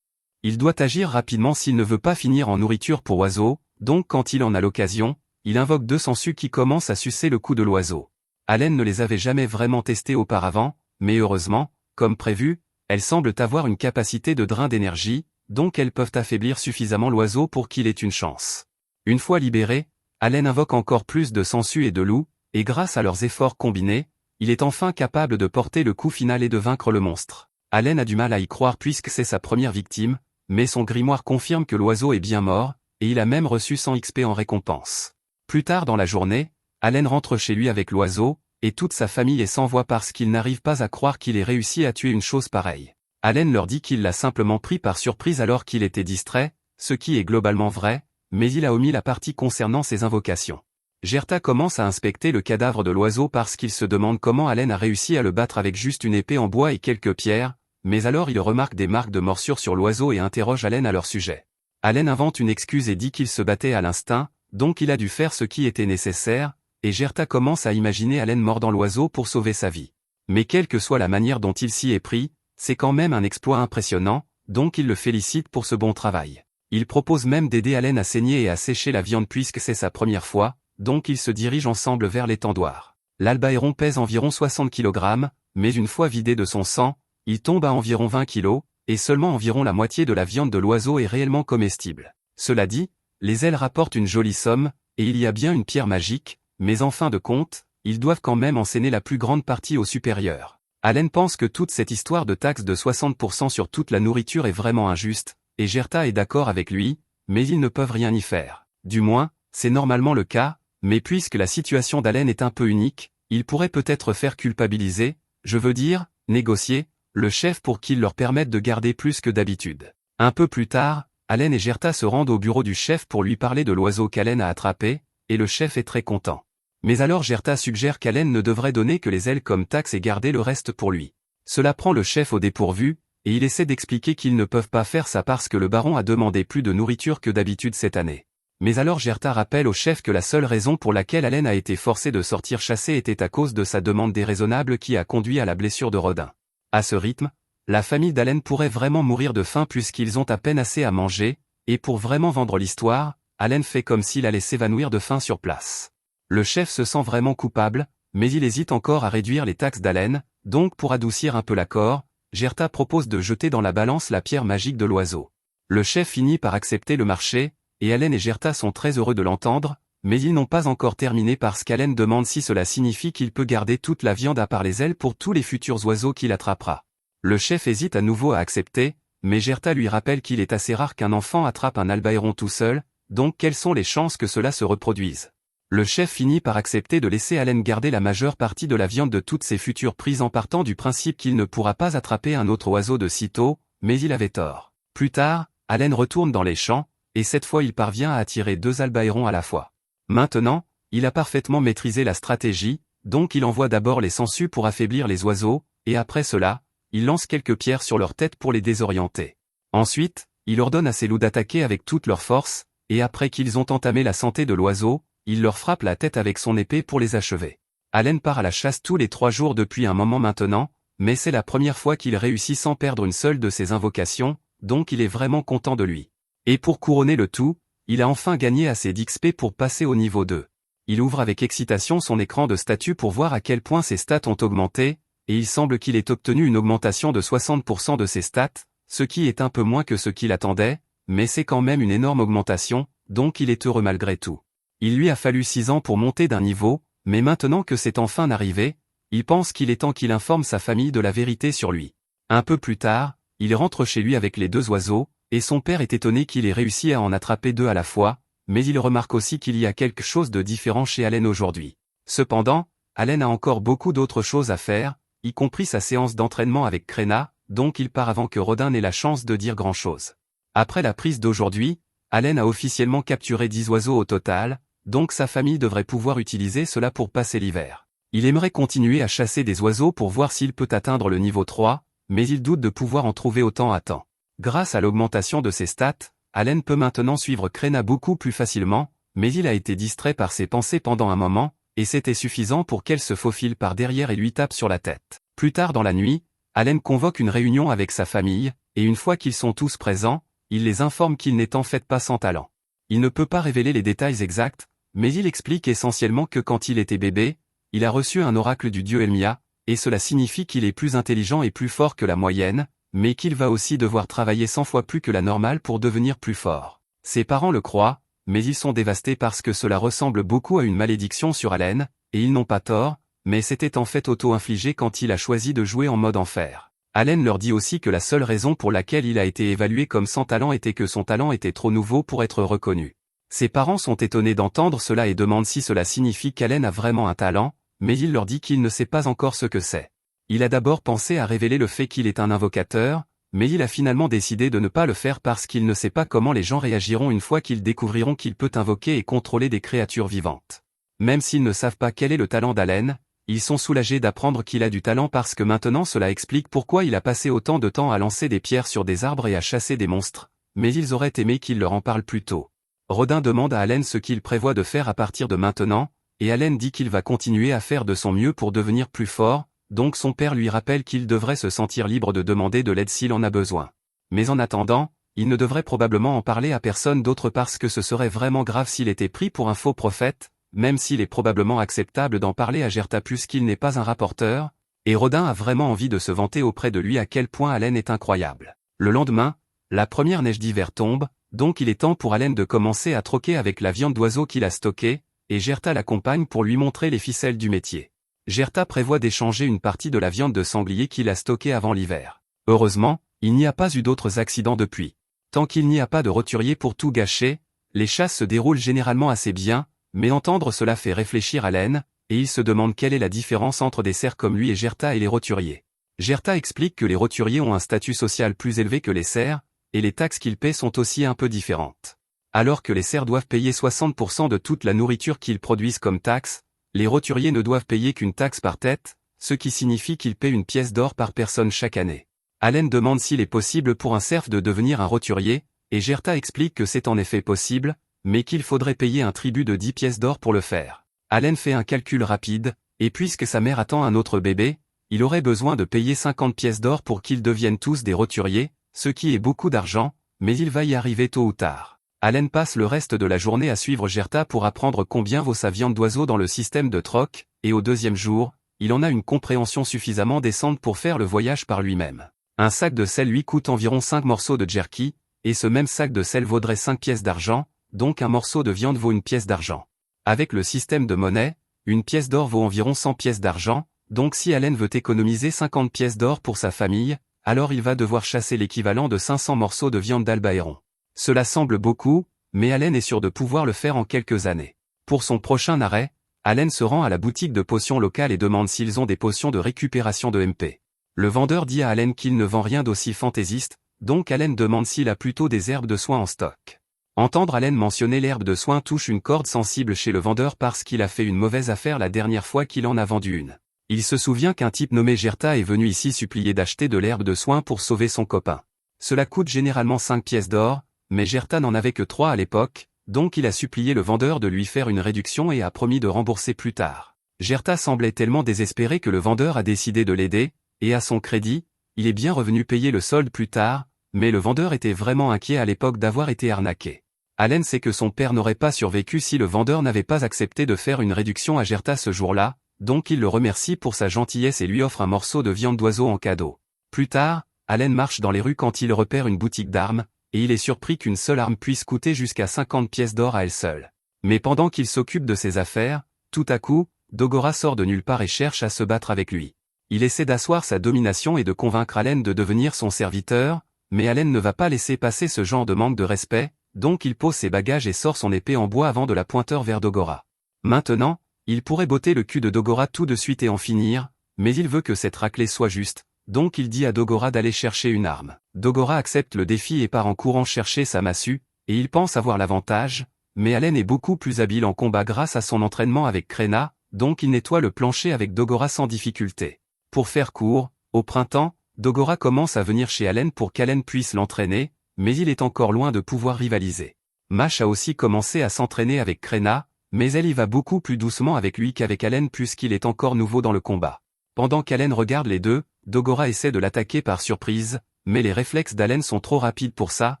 Il doit agir rapidement s'il ne veut pas finir en nourriture pour oiseaux, donc quand il en a l'occasion, il invoque 2 sangsues qui commencent à sucer le cou de l'oiseau. Allen ne les avait jamais vraiment testées auparavant, mais heureusement, comme prévu, elles semblent avoir une capacité de drain d'énergie, donc elles peuvent affaiblir suffisamment l'oiseau pour qu'il ait une chance. Une fois libéré, Allen invoque encore plus de sangsues et de loups, et grâce à leurs efforts combinés, il est enfin capable de porter le coup final et de vaincre le monstre. Allen a du mal à y croire puisque c'est sa première victime, mais son grimoire confirme que l'oiseau est bien mort, et il a même reçu 100 XP en récompense. Plus tard dans la journée, Allen rentre chez lui avec l'oiseau, et toute sa famille est sans voix parce qu'ils n'arrivent pas à croire qu'il ait réussi à tuer une chose pareille. Allen leur dit qu'il l'a simplement pris par surprise alors qu'il était distrait, ce qui est globalement vrai, mais il a omis la partie concernant ses invocations. Gerta commence à inspecter le cadavre de l'oiseau parce qu'il se demande comment Allen a réussi à le battre avec juste une épée en bois et quelques pierres, mais alors il remarque des marques de morsure sur l'oiseau et interroge Allen à leur sujet. Allen invente une excuse et dit qu'il se battait à l'instinct, donc il a dû faire ce qui était nécessaire, et Gerta commence à imaginer Allen mordant l'oiseau pour sauver sa vie. Mais quelle que soit la manière dont il s'y est pris, c'est quand même un exploit impressionnant, donc il le félicite pour ce bon travail. Il propose même d'aider Allen à saigner et à sécher la viande puisque c'est sa première fois, donc ils se dirigent ensemble vers l'étendoir. L'Albaïron pèse environ 60 kg, mais une fois vidé de son sang, il tombe à environ 20 kg, et seulement environ la moitié de la viande de l'oiseau est réellement comestible. Cela dit, les ailes rapportent une jolie somme, et il y a bien une pierre magique, mais en fin de compte, ils doivent quand même enseigner la plus grande partie au supérieur. Allen pense que toute cette histoire de taxe de 60% sur toute la nourriture est vraiment injuste, et Gerta est d'accord avec lui, mais ils ne peuvent rien y faire. Du moins, c'est normalement le cas, mais puisque la situation d'Allen est un peu unique, il pourrait peut-être faire culpabiliser, je veux dire, négocier, le chef pour qu'il leur permette de garder plus que d'habitude. Un peu plus tard, Allen et Gerta se rendent au bureau du chef pour lui parler de l'oiseau qu'Allen a attrapé, et le chef est très content. Mais alors Gerta suggère qu'Allen ne devrait donner que les ailes comme taxe et garder le reste pour lui. Cela prend le chef au dépourvu, et il essaie d'expliquer qu'ils ne peuvent pas faire ça parce que le baron a demandé plus de nourriture que d'habitude cette année. Mais alors Gerta rappelle au chef que la seule raison pour laquelle Allen a été forcé de sortir chasser était à cause de sa demande déraisonnable qui a conduit à la blessure de Rodin. À ce rythme, la famille d'Allen pourrait vraiment mourir de faim puisqu'ils ont à peine assez à manger, et pour vraiment vendre l'histoire, Allen fait comme s'il allait s'évanouir de faim sur place. Le chef se sent vraiment coupable, mais il hésite encore à réduire les taxes d'Allen, donc pour adoucir un peu l'accord, Gerta propose de jeter dans la balance la pierre magique de l'oiseau. Le chef finit par accepter le marché, et Allen et Gerta sont très heureux de l'entendre, mais ils n'ont pas encore terminé parce qu'Allen demande si cela signifie qu'il peut garder toute la viande à part les ailes pour tous les futurs oiseaux qu'il attrapera. Le chef hésite à nouveau à accepter, mais Gerta lui rappelle qu'il est assez rare qu'un enfant attrape un albaïron tout seul, donc quelles sont les chances que cela se reproduise? Le chef finit par accepter de laisser Allen garder la majeure partie de la viande de toutes ses futures prises en partant du principe qu'il ne pourra pas attraper un autre oiseau de sitôt, mais il avait tort. Plus tard, Allen retourne dans les champs, et cette fois il parvient à attirer 2 albaïrons à la fois. Maintenant, il a parfaitement maîtrisé la stratégie, donc il envoie d'abord les sangsues pour affaiblir les oiseaux, et après cela, il lance quelques pierres sur leur tête pour les désorienter. Ensuite, il ordonne à ses loups d'attaquer avec toute leur force, et après qu'ils ont entamé la santé de l'oiseau, il leur frappe la tête avec son épée pour les achever. Allen part à la chasse tous les 3 jours depuis un moment maintenant, mais c'est la première fois qu'il réussit sans perdre une seule de ses invocations, donc il est vraiment content de lui. Et pour couronner le tout, il a enfin gagné assez d'XP pour passer au niveau 2. Il ouvre avec excitation son écran de statut pour voir à quel point ses stats ont augmenté, et il semble qu'il ait obtenu une augmentation de 60% de ses stats, ce qui est un peu moins que ce qu'il attendait, mais c'est quand même une énorme augmentation, donc il est heureux malgré tout. Il lui a fallu 6 ans pour monter d'un niveau, mais maintenant que c'est enfin arrivé, il pense qu'il est temps qu'il informe sa famille de la vérité sur lui. Un peu plus tard, il rentre chez lui avec les 2 oiseaux, et son père est étonné qu'il ait réussi à en attraper 2 à la fois, mais il remarque aussi qu'il y a quelque chose de différent chez Allen aujourd'hui. Cependant, Allen a encore beaucoup d'autres choses à faire, y compris sa séance d'entraînement avec Krena, donc il part avant que Rodin n'ait la chance de dire grand-chose. Après la prise d'aujourd'hui, Allen a officiellement capturé 10 oiseaux au total, donc sa famille devrait pouvoir utiliser cela pour passer l'hiver. Il aimerait continuer à chasser des oiseaux pour voir s'il peut atteindre le niveau 3, mais il doute de pouvoir en trouver autant à temps. Grâce à l'augmentation de ses stats, Allen peut maintenant suivre Krena beaucoup plus facilement, mais il a été distrait par ses pensées pendant un moment, et c'était suffisant pour qu'elle se faufile par derrière et lui tape sur la tête. Plus tard dans la nuit, Allen convoque une réunion avec sa famille, et une fois qu'ils sont tous présents, il les informe qu'il n'est en fait pas sans talent. Il ne peut pas révéler les détails exacts, mais il explique essentiellement que quand il était bébé, il a reçu un oracle du dieu Elmia, et cela signifie qu'il est plus intelligent et plus fort que la moyenne, mais qu'il va aussi devoir travailler 100 fois plus que la normale pour devenir plus fort. Ses parents le croient, mais ils sont dévastés parce que cela ressemble beaucoup à une malédiction sur Allen, et ils n'ont pas tort, mais c'était en fait auto-infligé quand il a choisi de jouer en mode enfer. Allen leur dit aussi que la seule raison pour laquelle il a été évalué comme sans talent était que son talent était trop nouveau pour être reconnu. Ses parents sont étonnés d'entendre cela et demandent si cela signifie qu'Allen a vraiment un talent, mais il leur dit qu'il ne sait pas encore ce que c'est. Il a d'abord pensé à révéler le fait qu'il est un invocateur, mais il a finalement décidé de ne pas le faire parce qu'il ne sait pas comment les gens réagiront une fois qu'ils découvriront qu'il peut invoquer et contrôler des créatures vivantes. Même s'ils ne savent pas quel est le talent d'Allen, ils sont soulagés d'apprendre qu'il a du talent parce que maintenant cela explique pourquoi il a passé autant de temps à lancer des pierres sur des arbres et à chasser des monstres, mais ils auraient aimé qu'il leur en parle plus tôt. Rodin demande à Allen ce qu'il prévoit de faire à partir de maintenant, et Allen dit qu'il va continuer à faire de son mieux pour devenir plus fort, donc son père lui rappelle qu'il devrait se sentir libre de demander de l'aide s'il en a besoin. Mais en attendant, il ne devrait probablement en parler à personne d'autre parce que ce serait vraiment grave s'il était pris pour un faux prophète, même s'il est probablement acceptable d'en parler à Gerta puisqu'il n'est pas un rapporteur, et Rodin a vraiment envie de se vanter auprès de lui à quel point Allen est incroyable. Le lendemain, la première neige d'hiver tombe, donc il est temps pour Allen de commencer à troquer avec la viande d'oiseau qu'il a stockée, et Gerta l'accompagne pour lui montrer les ficelles du métier. Gerta prévoit d'échanger une partie de la viande de sanglier qu'il a stockée avant l'hiver. Heureusement, il n'y a pas eu d'autres accidents depuis. Tant qu'il n'y a pas de roturier pour tout gâcher, les chasses se déroulent généralement assez bien, mais entendre cela fait réfléchir Allen, et il se demande quelle est la différence entre des cerfs comme lui et Gerta et les roturiers. Gerta explique que les roturiers ont un statut social plus élevé que les cerfs, et les taxes qu'ils paient sont aussi un peu différentes. Alors que les cerfs doivent payer 60% de toute la nourriture qu'ils produisent comme taxes, Les roturiers ne doivent payer qu'une taxe par tête, ce qui signifie qu'ils paient une pièce d'or par personne chaque année. Allen demande s'il est possible pour un serf de devenir un roturier, et Gerta explique que c'est en effet possible, mais qu'il faudrait payer un tribut de 10 pièces d'or pour le faire. Allen fait un calcul rapide, et puisque sa mère attend un autre bébé, il aurait besoin de payer 50 pièces d'or pour qu'ils deviennent tous des roturiers, ce qui est beaucoup d'argent, mais il va y arriver tôt ou tard. Allen passe le reste de la journée à suivre Gerta pour apprendre combien vaut sa viande d'oiseau dans le système de troc, et au deuxième jour, il en a une compréhension suffisamment décente pour faire le voyage par lui-même. Un sac de sel lui coûte environ 5 morceaux de jerky, et ce même sac de sel vaudrait 5 pièces d'argent, donc un morceau de viande vaut une pièce d'argent. Avec le système de monnaie, une pièce d'or vaut environ 100 pièces d'argent, donc si Allen veut économiser 50 pièces d'or pour sa famille, alors il va devoir chasser l'équivalent de 500 morceaux de viande d'Albaïron. Cela semble beaucoup, mais Allen est sûr de pouvoir le faire en quelques années. Pour son prochain arrêt, Allen se rend à la boutique de potions locale et demande s'ils ont des potions de récupération de MP. Le vendeur dit à Allen qu'il ne vend rien d'aussi fantaisiste, donc Allen demande s'il a plutôt des herbes de soin en stock. Entendre Allen mentionner l'herbe de soin touche une corde sensible chez le vendeur parce qu'il a fait une mauvaise affaire la dernière fois qu'il en a vendu une. Il se souvient qu'un type nommé Gerta est venu ici supplier d'acheter de l'herbe de soin pour sauver son copain. Cela coûte généralement 5 pièces d'or, mais Gerta n'en avait que 3 à l'époque, donc il a supplié le vendeur de lui faire une réduction et a promis de rembourser plus tard. Gerta semblait tellement désespéré que le vendeur a décidé de l'aider, et à son crédit, il est bien revenu payer le solde plus tard, mais le vendeur était vraiment inquiet à l'époque d'avoir été arnaqué. Allen sait que son père n'aurait pas survécu si le vendeur n'avait pas accepté de faire une réduction à Gerta ce jour-là, donc il le remercie pour sa gentillesse et lui offre un morceau de viande d'oiseau en cadeau. Plus tard, Allen marche dans les rues quand il repère une boutique d'armes, et il est surpris qu'une seule arme puisse coûter jusqu'à 50 pièces d'or à elle seule. Mais pendant qu'il s'occupe de ses affaires, tout à coup, Dogora sort de nulle part et cherche à se battre avec lui. Il essaie d'asseoir sa domination et de convaincre Allen de devenir son serviteur, mais Allen ne va pas laisser passer ce genre de manque de respect, donc il pose ses bagages et sort son épée en bois avant de la pointeur vers Dogora. Maintenant, il pourrait botter le cul de Dogora tout de suite et en finir, mais il veut que cette raclée soit juste, donc il dit à Dogora d'aller chercher une arme. Dogora accepte le défi et part en courant chercher sa massue, et il pense avoir l'avantage, mais Allen est beaucoup plus habile en combat grâce à son entraînement avec Krena, donc il nettoie le plancher avec Dogora sans difficulté. Pour faire court, au printemps, Dogora commence à venir chez Allen pour qu'Allen puisse l'entraîner, mais il est encore loin de pouvoir rivaliser. Mash a aussi commencé à s'entraîner avec Krena, mais elle y va beaucoup plus doucement avec lui qu'avec Allen puisqu'il est encore nouveau dans le combat. Pendant qu'Allen regarde les deux, Dogora essaie de l'attaquer par surprise, mais les réflexes d'Allen sont trop rapides pour ça,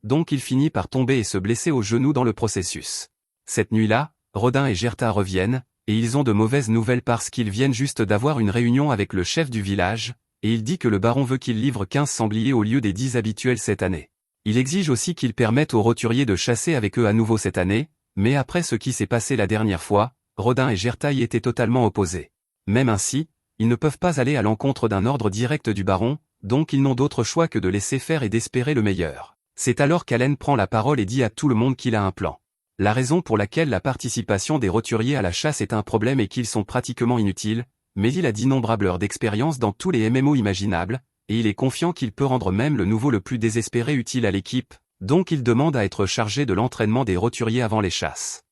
donc il finit par tomber et se blesser au genou dans le processus. Cette nuit-là, Rodin et Gerta reviennent, et ils ont de mauvaises nouvelles parce qu'ils viennent juste d'avoir une réunion avec le chef du village, et il dit que le baron veut qu'il livre 15 sangliers au lieu des 10 habituels cette année. Il exige aussi qu'ils permettent aux roturiers de chasser avec eux à nouveau cette année, mais après ce qui s'est passé la dernière fois, Rodin et Gerta y étaient totalement opposés. Même ainsi, ils ne peuvent pas aller à l'encontre d'un ordre direct du baron, donc ils n'ont d'autre choix que de laisser faire et d'espérer le meilleur. C'est alors qu'Allen prend la parole et dit à tout le monde qu'il a un plan. La raison pour laquelle la participation des roturiers à la chasse est un problème est qu'ils sont pratiquement inutiles, mais il a d'innombrables heures d'expérience dans tous les MMO imaginables, et il est confiant qu'il peut rendre même le nouveau le plus désespéré utile à l'équipe, donc il demande à être chargé de l'entraînement des roturiers avant les chasses.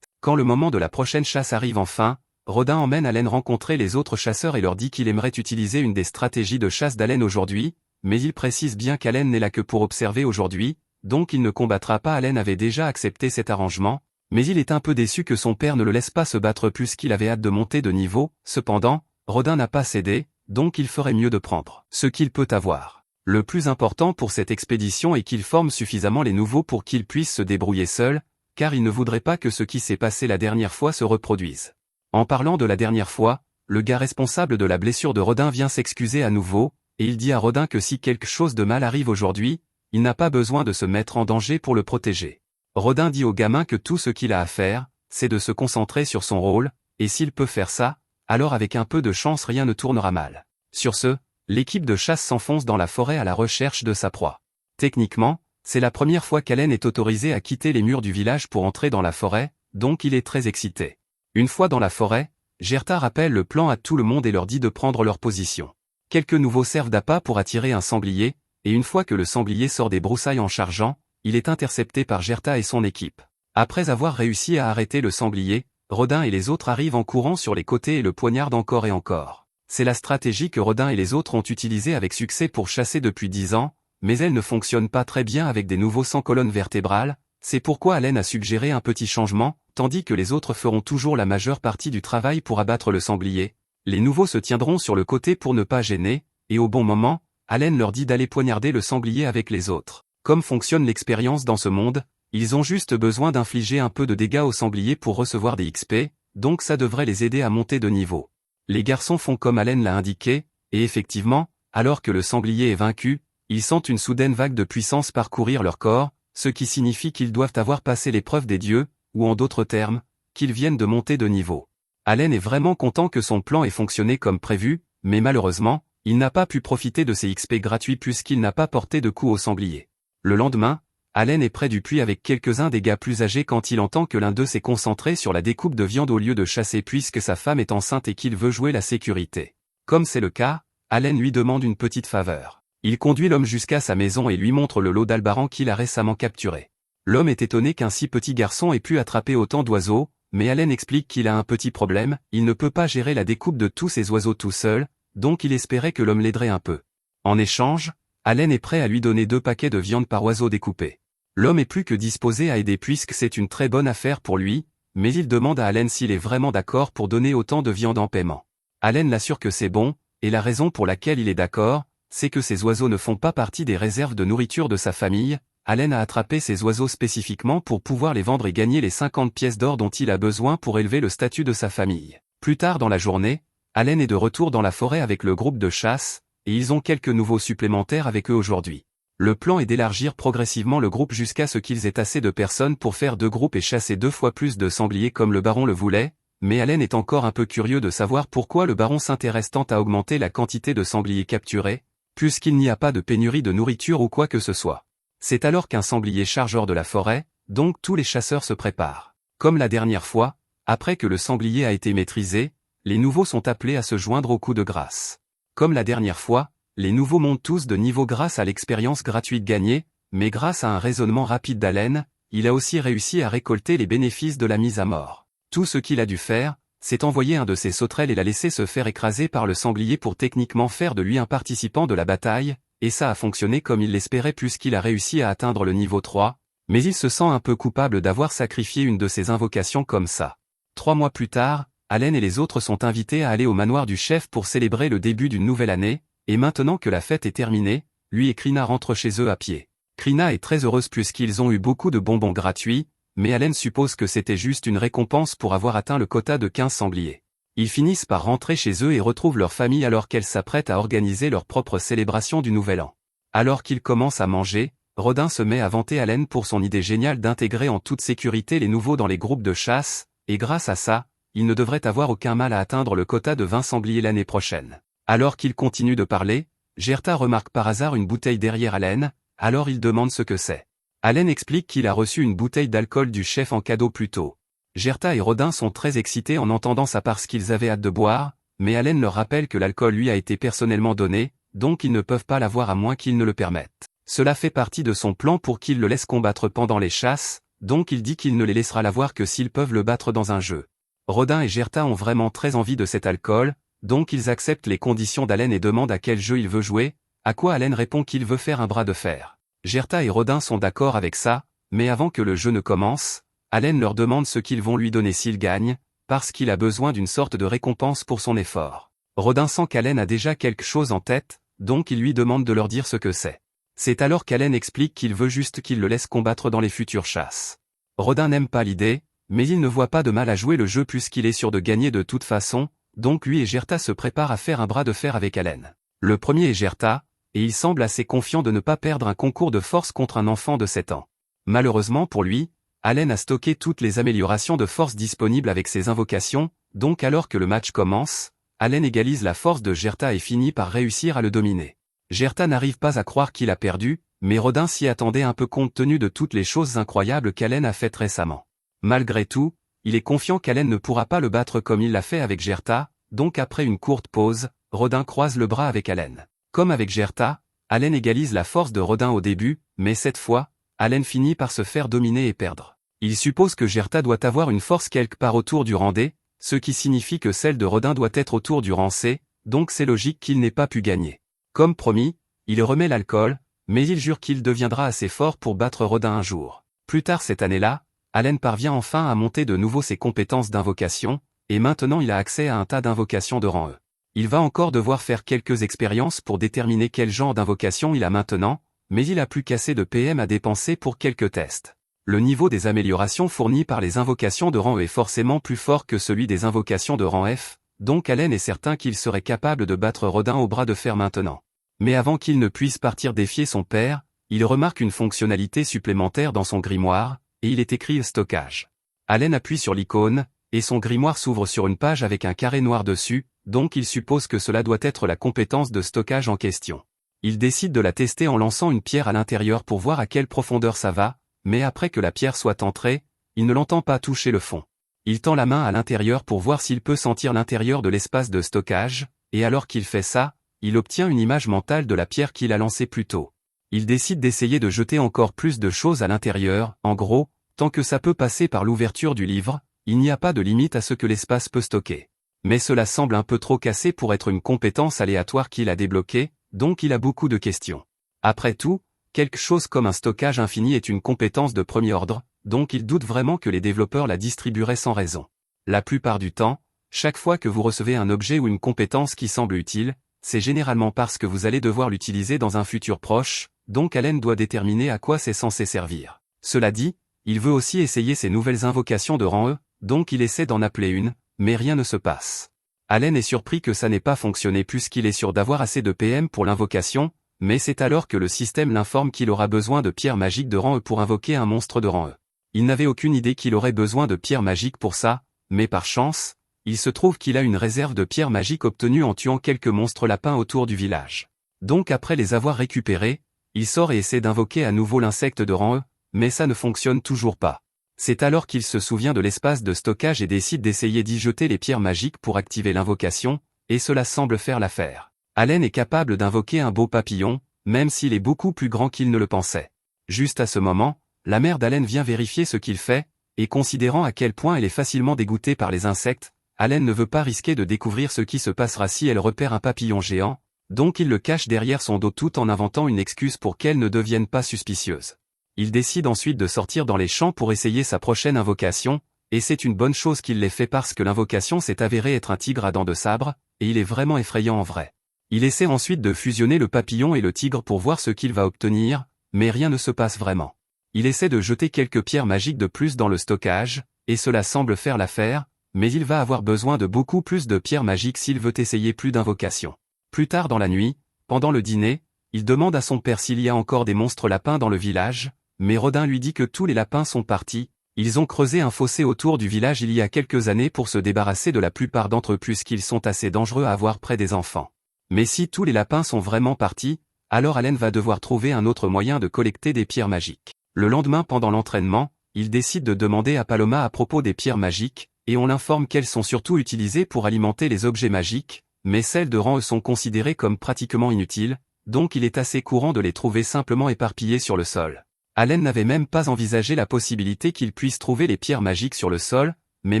Quand le moment de la prochaine chasse arrive enfin, Rodin emmène Allen rencontrer les autres chasseurs et leur dit qu'il aimerait utiliser une des stratégies de chasse d'Allen aujourd'hui, mais il précise bien qu'Allen n'est là que pour observer aujourd'hui, donc il ne combattra pas. Allen avait déjà accepté cet arrangement, mais il est un peu déçu que son père ne le laisse pas se battre puisqu'il avait hâte de monter de niveau. Cependant, Rodin n'a pas cédé, donc il ferait mieux de prendre ce qu'il peut avoir. Le plus important pour cette expédition est qu'il forme suffisamment les nouveaux pour qu'ils puissent se débrouiller seuls, car il ne voudrait pas que ce qui s'est passé la dernière fois se reproduise. En parlant de la dernière fois, le gars responsable de la blessure de Rodin vient s'excuser à nouveau, et il dit à Rodin que si quelque chose de mal arrive aujourd'hui, il n'a pas besoin de se mettre en danger pour le protéger. Rodin dit au gamin que tout ce qu'il a à faire, c'est de se concentrer sur son rôle, et s'il peut faire ça, alors avec un peu de chance rien ne tournera mal. Sur ce, l'équipe de chasse s'enfonce dans la forêt à la recherche de sa proie. Techniquement, c'est la première fois qu'Allen est autorisé à quitter les murs du village pour entrer dans la forêt, donc il est très excité. Une fois dans la forêt, Gerta rappelle le plan à tout le monde et leur dit de prendre leur position. Quelques nouveaux servent d'appât pour attirer un sanglier, et une fois que le sanglier sort des broussailles en chargeant, il est intercepté par Gerta et son équipe. Après avoir réussi à arrêter le sanglier, Rodin et les autres arrivent en courant sur les côtés et le poignardent encore et encore. C'est la stratégie que Rodin et les autres ont utilisée avec succès pour chasser depuis 10 ans, mais elle ne fonctionne pas très bien avec des nouveaux sans colonne vertébrale, c'est pourquoi Allen a suggéré un petit changement, tandis que les autres feront toujours la majeure partie du travail pour abattre le sanglier. Les nouveaux se tiendront sur le côté pour ne pas gêner, et au bon moment, Allen leur dit d'aller poignarder le sanglier avec les autres. Comme fonctionne l'expérience dans ce monde, ils ont juste besoin d'infliger un peu de dégâts au sanglier pour recevoir des XP, donc ça devrait les aider à monter de niveau. Les garçons font comme Allen l'a indiqué, et effectivement, alors que le sanglier est vaincu, ils sentent une soudaine vague de puissance parcourir leur corps, ce qui signifie qu'ils doivent avoir passé l'épreuve des dieux, ou en d'autres termes, qu'ils viennent de monter de niveau. Allen est vraiment content que son plan ait fonctionné comme prévu, mais malheureusement, il n'a pas pu profiter de ses XP gratuits puisqu'il n'a pas porté de coup au sanglier. Le lendemain, Allen est près du puits avec quelques-uns des gars plus âgés quand il entend que l'un d'eux s'est concentré sur la découpe de viande au lieu de chasser puisque sa femme est enceinte et qu'il veut jouer la sécurité. Comme c'est le cas, Allen lui demande une petite faveur. Il conduit l'homme jusqu'à sa maison et lui montre le lot d'Albaran qu'il a récemment capturé. L'homme est étonné qu'un si petit garçon ait pu attraper autant d'oiseaux, mais Allen explique qu'il a un petit problème, il ne peut pas gérer la découpe de tous ces oiseaux tout seul, donc il espérait que l'homme l'aiderait un peu. En échange, Allen est prêt à lui donner 2 paquets de viande par oiseau découpé. L'homme est plus que disposé à aider puisque c'est une très bonne affaire pour lui, mais il demande à Allen s'il est vraiment d'accord pour donner autant de viande en paiement. Allen l'assure que c'est bon, et la raison pour laquelle il est d'accord, c'est que ces oiseaux ne font pas partie des réserves de nourriture de sa famille. Allen a attrapé ces oiseaux spécifiquement pour pouvoir les vendre et gagner les 50 pièces d'or dont il a besoin pour élever le statut de sa famille. Plus tard dans la journée, Allen est de retour dans la forêt avec le groupe de chasse, et ils ont quelques nouveaux supplémentaires avec eux aujourd'hui. Le plan est d'élargir progressivement le groupe jusqu'à ce qu'ils aient assez de personnes pour faire 2 groupes et chasser 2 fois plus de sangliers comme le baron le voulait, mais Allen est encore un peu curieux de savoir pourquoi le baron s'intéresse tant à augmenter la quantité de sangliers capturés, puisqu'il n'y a pas de pénurie de nourriture ou quoi que ce soit. C'est alors qu'un sanglier charge hors de la forêt, donc tous les chasseurs se préparent. Comme la dernière fois, après que le sanglier a été maîtrisé, les nouveaux sont appelés à se joindre au coup de grâce. Comme la dernière fois, les nouveaux montent tous de niveau grâce à l'expérience gratuite gagnée, mais grâce à un raisonnement rapide d'Allen, il a aussi réussi à récolter les bénéfices de la mise à mort. Tout ce qu'il a dû faire, c'est envoyer un de ses sauterelles et la laisser se faire écraser par le sanglier pour techniquement faire de lui un participant de la bataille, et ça a fonctionné comme il l'espérait puisqu'il a réussi à atteindre le niveau 3, mais il se sent un peu coupable d'avoir sacrifié une de ses invocations comme ça. 3 mois plus tard, Allen et les autres sont invités à aller au manoir du chef pour célébrer le début d'une nouvelle année, et maintenant que la fête est terminée, lui et Krina rentrent chez eux à pied. Krina est très heureuse puisqu'ils ont eu beaucoup de bonbons gratuits, mais Allen suppose que c'était juste une récompense pour avoir atteint le quota de 15 sangliers. Ils finissent par rentrer chez eux et retrouvent leur famille alors qu'elle s'apprête à organiser leur propre célébration du Nouvel An. Alors qu'ils commencent à manger, Rodin se met à vanter Allen pour son idée géniale d'intégrer en toute sécurité les nouveaux dans les groupes de chasse, et grâce à ça, il ne devrait avoir aucun mal à atteindre le quota de 20 sangliers l'année prochaine. Alors qu'il continue de parler, Gerta remarque par hasard une bouteille derrière Allen, alors il demande ce que c'est. Allen explique qu'il a reçu une bouteille d'alcool du chef en cadeau plus tôt. Gerta et Rodin sont très excités en entendant ça parce qu'ils avaient hâte de boire, mais Allen leur rappelle que l'alcool lui a été personnellement donné, donc ils ne peuvent pas l'avoir à moins qu'ils ne le permettent. Cela fait partie de son plan pour qu'ils le laissent combattre pendant les chasses, donc il dit qu'il ne les laissera l'avoir que s'ils peuvent le battre dans un jeu. Rodin et Gerta ont vraiment très envie de cet alcool, donc ils acceptent les conditions d'Allen et demandent à quel jeu il veut jouer, à quoi Allen répond qu'il veut faire un bras de fer. Gerta et Rodin sont d'accord avec ça, mais avant que le jeu ne commence, Allen leur demande ce qu'ils vont lui donner s'il gagne, parce qu'il a besoin d'une sorte de récompense pour son effort. Rodin sent qu'Allen a déjà quelque chose en tête, donc il lui demande de leur dire ce que c'est. C'est alors qu'Allen explique qu'il veut juste qu'il le laisse combattre dans les futures chasses. Rodin n'aime pas l'idée, mais il ne voit pas de mal à jouer le jeu puisqu'il est sûr de gagner de toute façon, donc lui et Gerta se préparent à faire un bras de fer avec Allen. Le premier est Gerta, et il semble assez confiant de ne pas perdre un concours de force contre un enfant de 7 ans. Malheureusement pour lui, Allen a stocké toutes les améliorations de force disponibles avec ses invocations, donc alors que le match commence, Allen égalise la force de Gerta et finit par réussir à le dominer. Gerta n'arrive pas à croire qu'il a perdu, mais Rodin s'y attendait un peu compte tenu de toutes les choses incroyables qu'Allen a faites récemment. Malgré tout, il est confiant qu'Allen ne pourra pas le battre comme il l'a fait avec Gerta, donc après une courte pause, Rodin croise le bras avec Allen. Comme avec Gerta, Allen égalise la force de Rodin au début, mais cette fois, Allen finit par se faire dominer et perdre. Il suppose que Gerta doit avoir une force quelque part autour du rang D, ce qui signifie que celle de Rodin doit être autour du rang C, donc c'est logique qu'il n'ait pas pu gagner. Comme promis, il remet l'alcool, mais il jure qu'il deviendra assez fort pour battre Rodin un jour. Plus tard cette année-là, Allen parvient enfin à monter de nouveau ses compétences d'invocation, et maintenant il a accès à un tas d'invocations de rang E. Il va encore devoir faire quelques expériences pour déterminer quel genre d'invocation il a maintenant, mais il a plus qu'assez de PM à dépenser pour quelques tests. Le niveau des améliorations fournies par les invocations de rang E est forcément plus fort que celui des invocations de rang F, donc Allen est certain qu'il serait capable de battre Rodin au bras de fer maintenant. Mais avant qu'il ne puisse partir défier son père, il remarque une fonctionnalité supplémentaire dans son grimoire, et il est écrit « Stockage ». Allen appuie sur l'icône, et son grimoire s'ouvre sur une page avec un carré noir dessus, donc il suppose que cela doit être la compétence de stockage en question. Il décide de la tester en lançant une pierre à l'intérieur pour voir à quelle profondeur ça va, mais après que la pierre soit entrée, il ne l'entend pas toucher le fond. Il tend la main à l'intérieur pour voir s'il peut sentir l'intérieur de l'espace de stockage, et alors qu'il fait ça, il obtient une image mentale de la pierre qu'il a lancée plus tôt. Il décide d'essayer de jeter encore plus de choses à l'intérieur, en gros, tant que ça peut passer par l'ouverture du livre, il n'y a pas de limite à ce que l'espace peut stocker. Mais cela semble un peu trop cassé pour être une compétence aléatoire qu'il a débloquée, donc il a beaucoup de questions. Après tout, quelque chose comme un stockage infini est une compétence de premier ordre, donc il doute vraiment que les développeurs la distribueraient sans raison. La plupart du temps, chaque fois que vous recevez un objet ou une compétence qui semble utile, c'est généralement parce que vous allez devoir l'utiliser dans un futur proche, donc Allen doit déterminer à quoi c'est censé servir. Cela dit, il veut aussi essayer ces nouvelles invocations de rang E, donc il essaie d'en appeler une, mais rien ne se passe. Allen est surpris que ça n'ait pas fonctionné puisqu'il est sûr d'avoir assez de PM pour l'invocation, mais c'est alors que le système l'informe qu'il aura besoin de pierres magiques de rang E pour invoquer un monstre de rang E. Il n'avait aucune idée qu'il aurait besoin de pierres magiques pour ça, mais par chance, il se trouve qu'il a une réserve de pierres magiques obtenue en tuant quelques monstres lapins autour du village. Donc après les avoir récupérés, il sort et essaie d'invoquer à nouveau l'insecte de rang E, mais ça ne fonctionne toujours pas. C'est alors qu'il se souvient de l'espace de stockage et décide d'essayer d'y jeter les pierres magiques pour activer l'invocation, et cela semble faire l'affaire. Allen est capable d'invoquer un beau papillon, même s'il est beaucoup plus grand qu'il ne le pensait. Juste à ce moment, la mère d'Allen vient vérifier ce qu'il fait, et considérant à quel point elle est facilement dégoûtée par les insectes, Allen ne veut pas risquer de découvrir ce qui se passera si elle repère un papillon géant, donc il le cache derrière son dos tout en inventant une excuse pour qu'elle ne devienne pas suspicieuse. Il décide ensuite de sortir dans les champs pour essayer sa prochaine invocation, et c'est une bonne chose qu'il l'ait fait parce que l'invocation s'est avérée être un tigre à dents de sabre, et il est vraiment effrayant en vrai. Il essaie ensuite de fusionner le papillon et le tigre pour voir ce qu'il va obtenir, mais rien ne se passe vraiment. Il essaie de jeter quelques pierres magiques de plus dans le stockage, et cela semble faire l'affaire, mais il va avoir besoin de beaucoup plus de pierres magiques s'il veut essayer plus d'invocations. Plus tard dans la nuit, pendant le dîner, il demande à son père s'il y a encore des monstres lapins dans le village, mais Rodin lui dit que tous les lapins sont partis, ils ont creusé un fossé autour du village il y a quelques années pour se débarrasser de la plupart d'entre eux puisqu'ils sont assez dangereux à avoir près des enfants. Mais si tous les lapins sont vraiment partis, alors Allen va devoir trouver un autre moyen de collecter des pierres magiques. Le lendemain pendant l'entraînement, il décide de demander à Paloma à propos des pierres magiques, et on l'informe qu'elles sont surtout utilisées pour alimenter les objets magiques, mais celles de rang E sont considérées comme pratiquement inutiles, donc il est assez courant de les trouver simplement éparpillées sur le sol. Allen n'avait même pas envisagé la possibilité qu'il puisse trouver les pierres magiques sur le sol, mais